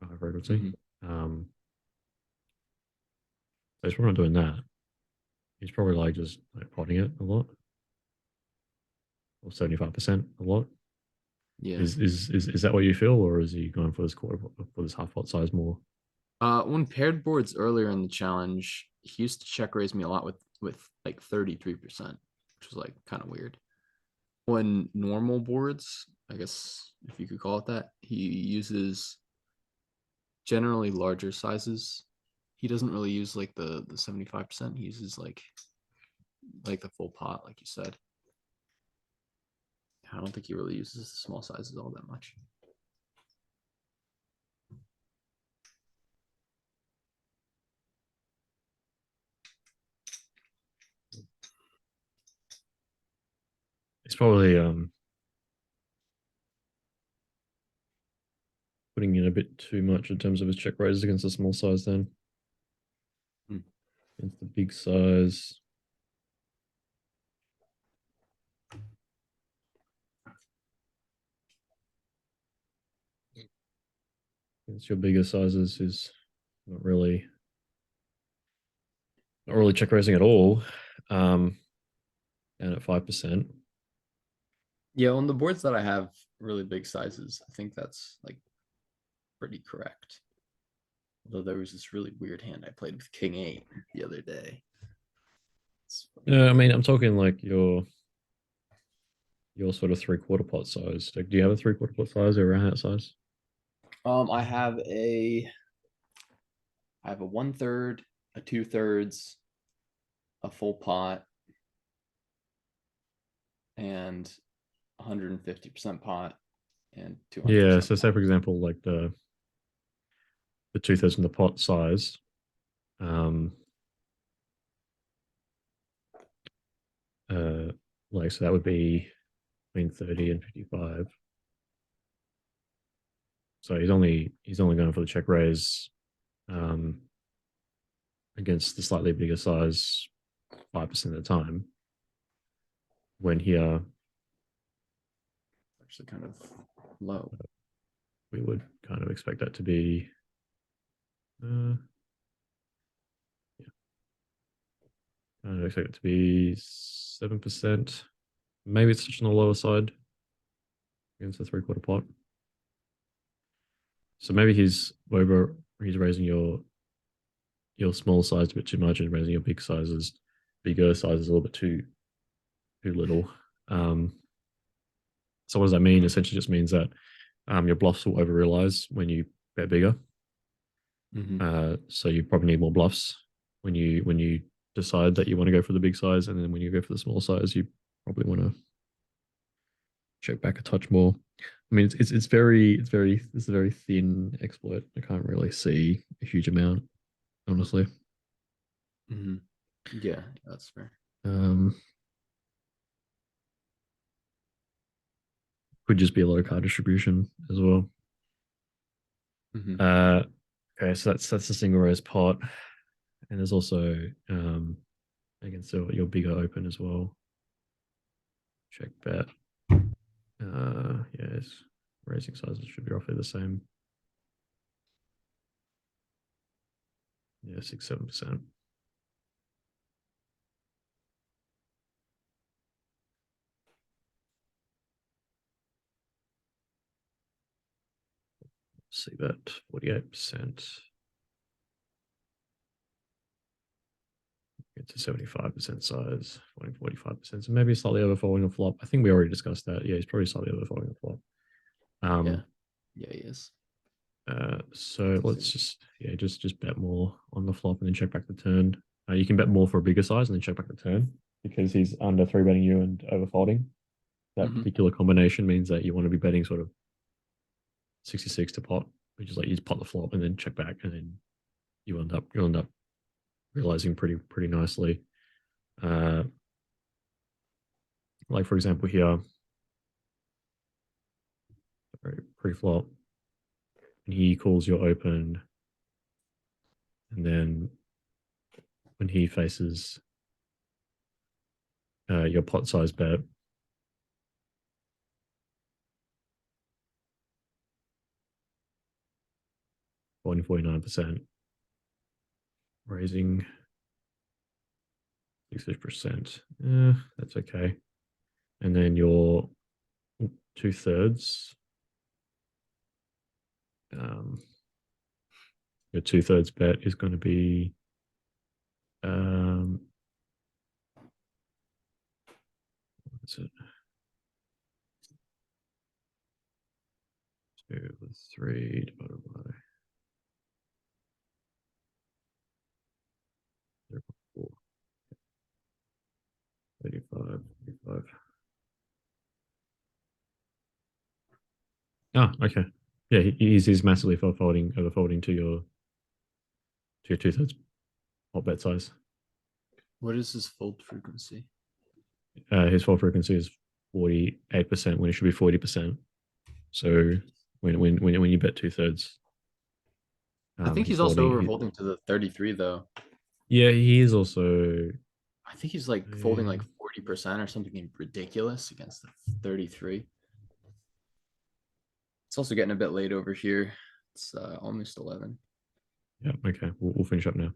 high frequency. So he's probably not doing that. He's probably like just like potting it a lot, or 75% a lot. Yeah. Is that what you feel, or is he going for this quarter for this half pot size more? When paired boards earlier in the challenge, he used to check raise me a lot with like 33%, which was like kind of weird. When normal boards, I guess if you could call it that, he uses generally larger sizes. He doesn't really use like the 75%. He uses like the full pot, like you said. I don't think he really uses the small sizes all that much. It's probably putting in a bit too much in terms of his check raises against the small size then. Against the big size. Against your bigger sizes is not really check raising at all. Down at 5%. Yeah, on the boards that I have really big sizes, I think that's like pretty correct. Although there was this really weird hand I played with King 8 the other day. Yeah, I mean, I'm talking like your sort of 3/4 pot size. Like, do you have a 3/4 pot size or around that size? I have a 1/3, a 2/3, a full pot, and 150% pot, and 200%. Yeah, so say for example, like the 2/3 in the pot size. Uh, like so that would be between 30 and 55. So he's only going for the check raise against the slightly bigger size 5% of the time. When here Actually kind of low. We would kind of expect that to be yeah. Kind of expect it to be 7%. Maybe it's just on the lower side against the 3/4 pot. So maybe he's raising your small size a bit too much and raising your bigger sizes a little bit too little. So what does that mean? Essentially just means that your bluffs will over realize when you bet bigger. So you probably need more bluffs when you decide that you want to go for the big size, and then when you go for the small size, you probably want to check back a touch more. I mean, it's a very thin exploit. I can't really see a huge amount, honestly. Yeah, that's fair. Could just be a low card distribution as well. Okay, so that's the single raise pot, and there's also against your bigger open as well. Check bet. Yes, raising sizes should be roughly the same. Yeah, 6-7%. See that 48%. It's a 75% size, 45%. So maybe slightly overfolding a flop. I think we already discussed that. Yeah, he's probably slightly overfolding a flop. Yeah, he is. So let's just bet more on the flop and then check back the turn. You can bet more for a bigger size and then check back the turn because he's under 3-betting you and overfolding. That particular combination means that you want to be betting sort of 66 to pot, which is like you just pot the flop and then check back, and then you'll end up realizing pretty nicely. Like for example here, pre-flop, and he calls your open, and then when he faces your pot size bet, only 49%, raising 60%. That's okay. And then your 2/3, your 2/3 bet is going to be what's it? 2/3 divided by 0.4. 35. Okay. Yeah, he's massively overfolding to your 2/3 pot bet size. What is his fold frequency? His fold frequency is 48% when it should be 40%. So when you bet 2/3, I think he's also overfolding to the 33 though. Yeah, he is also. I think he's like folding like 40% or something ridiculous against the 33. It's also getting a bit late over here. It's almost 11. Yeah. Okay. We'll finish up now.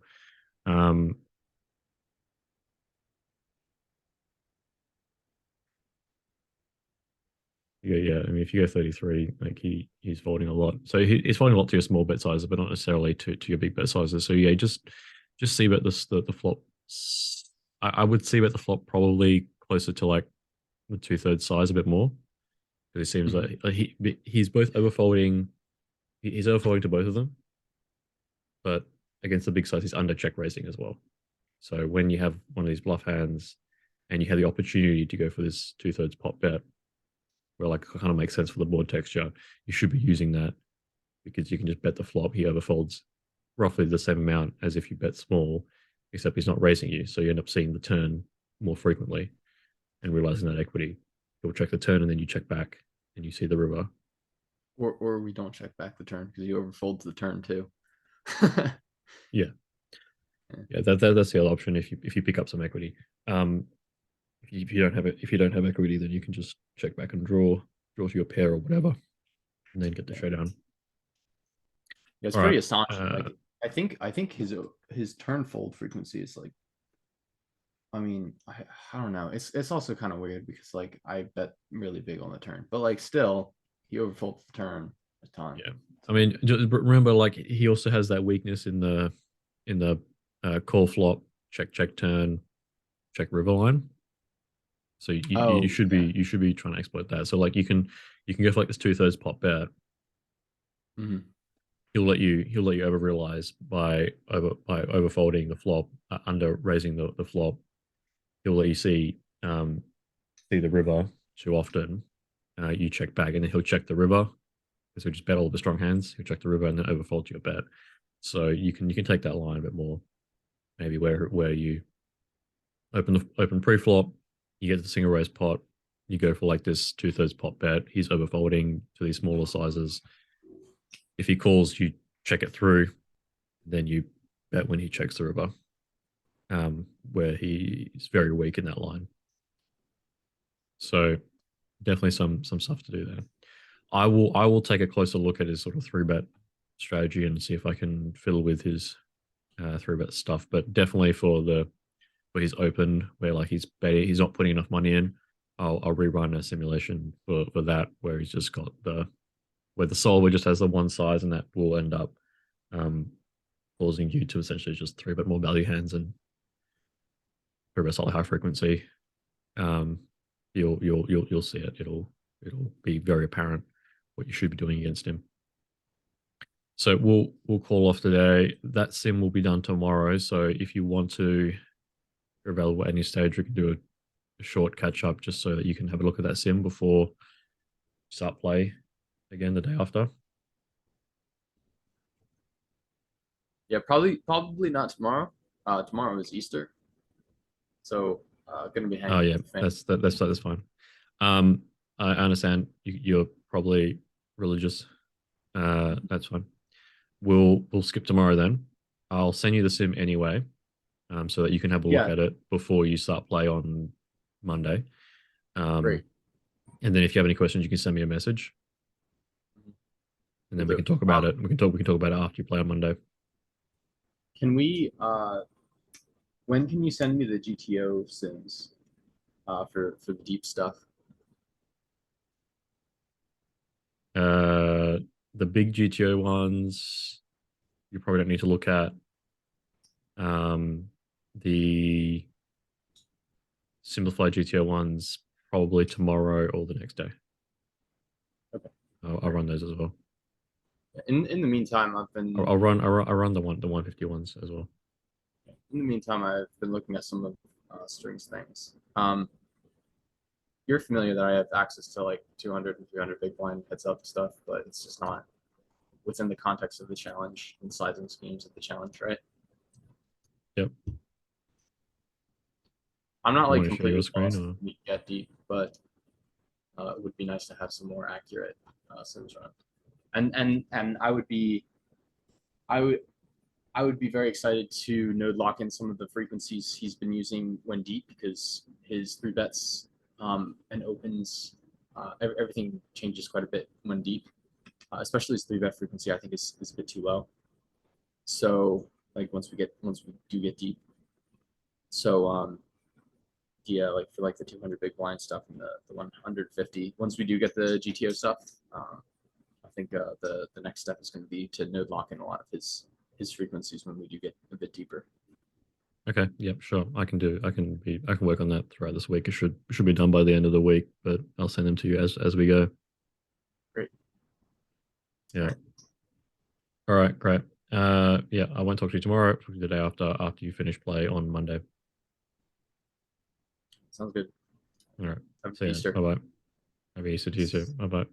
Yeah. I mean, if you go 33, like he's folding a lot. So he's folding a lot to your small bet sizes, but not necessarily to your big bet sizes. So yeah, just see bet the flop. I would see bet the flop probably closer to like the 2/3 size a bit more, because it seems like he's both overfolding. He's overfolding to both of them, but against the big size, he's under check raising as well. So when you have one of these bluff hands and you have the opportunity to go for this 2/3 pot bet, where like it kind of makes sense for the board texture, you should be using that, because you can just bet the flop. He overfolds roughly the same amount as if you bet small, except he's not raising you. So you end up seeing the turn more frequently and realizing that equity. You'll check the turn and then you check back and you see the river. Or we don't check back the turn because he overfolds the turn too. Yeah, that's the other option if you pick up some equity. If you don't have equity, then you can just check back and draw to your pair or whatever, and then get the showdown. Yeah, it's pretty astonishing. Like I think his turn fold frequency is like, I mean, I don't know. It's also kind of weird because like I bet really big on the turn, but like still he overfolds the turn a ton. Yeah, I mean, just remember, like he also has that weakness in the call flop, check turn, check river line. So you should be trying to exploit that. So like you can go for like this 2/3 pot bet. He'll let you over realize by overfolding the flop, under raising the flop. He'll let you see the river too often. You check back, and then he'll check the river, because he'll just bet all the strong hands. He'll check the river and then overfold your bet. So you can take that line a bit more. Maybe where you open pre-flop, you get the single raise pot, you go for like this 2/3 pot bet. He's overfolding to these smaller sizes. If he calls, you check it through, then you bet when he checks the river, where he's very weak in that line. So definitely some stuff to do there. I will take a closer look at his sort of 3-bet strategy and see if I can fiddle with his 3-bet stuff. But definitely for his open, where like he's not putting enough money in, I'll rerun a simulation for that, where he's just got where the solver just has the one size, and that will end up causing you to essentially just 3-bet more value hands and a slightly high frequency, you'll see it. It'll be very apparent what you should be doing against him. So we'll call off today. That sim will be done tomorrow. So if you want to, if you're available at any stage, we can do a short catch up just so that you can have a look at that sim before you start play again the day after. Yeah, probably not tomorrow. Tomorrow is Easter, so gonna be hanging Oh out yeah, with the family. that's fine. I understand you're probably religious. That's fine. We'll skip tomorrow then. I'll send you the sim anyway, so that you can have a look Yeah, at it before you start play on Monday. great. And then if you have any questions, you can send me a message, and Will then we do. can talk about it. We can talk about it after you play on Monday. Can we? When can you send me the GTO sims? For the deep stuff. The big GTO ones, you probably don't need to look at. The simplified GTO ones probably tomorrow or the next day. Okay. I'll run those as well. In the meantime, I've been. I'll run the 150 ones as well. In the meantime, I've been looking at some of strings things. You're familiar that I have access to like 200 and 300 big blind heads up stuff, but it's just not within the context of the challenge and sizing schemes of the challenge, right? Yep. I'm not You like want to share your completely screen lost or? yet deep, but it would be nice to have some more accurate sims run. And I would be very excited to node lock in some of the frequencies he's been using when deep, because his three bets and opens, everything changes quite a bit when deep, especially his three bet frequency. I think is a bit too low. So like once we do get deep, so yeah, like for like the 200 big blind stuff and the 150, once we do get the GTO stuff, I think the next step is going to be to node lock in a lot of his frequencies when we do get a bit deeper. Okay. Yep. Sure. I can work on that throughout this week. It should be done by the end of the week, but I'll send them to you as we go. Great. Yeah. All right. Great. Yeah. I won't talk to you tomorrow. Talk to you the day after you finish play on Monday. Sounds good. All right. Happy See ya. Easter. Bye bye. Happy Easter to you too. Bye bye.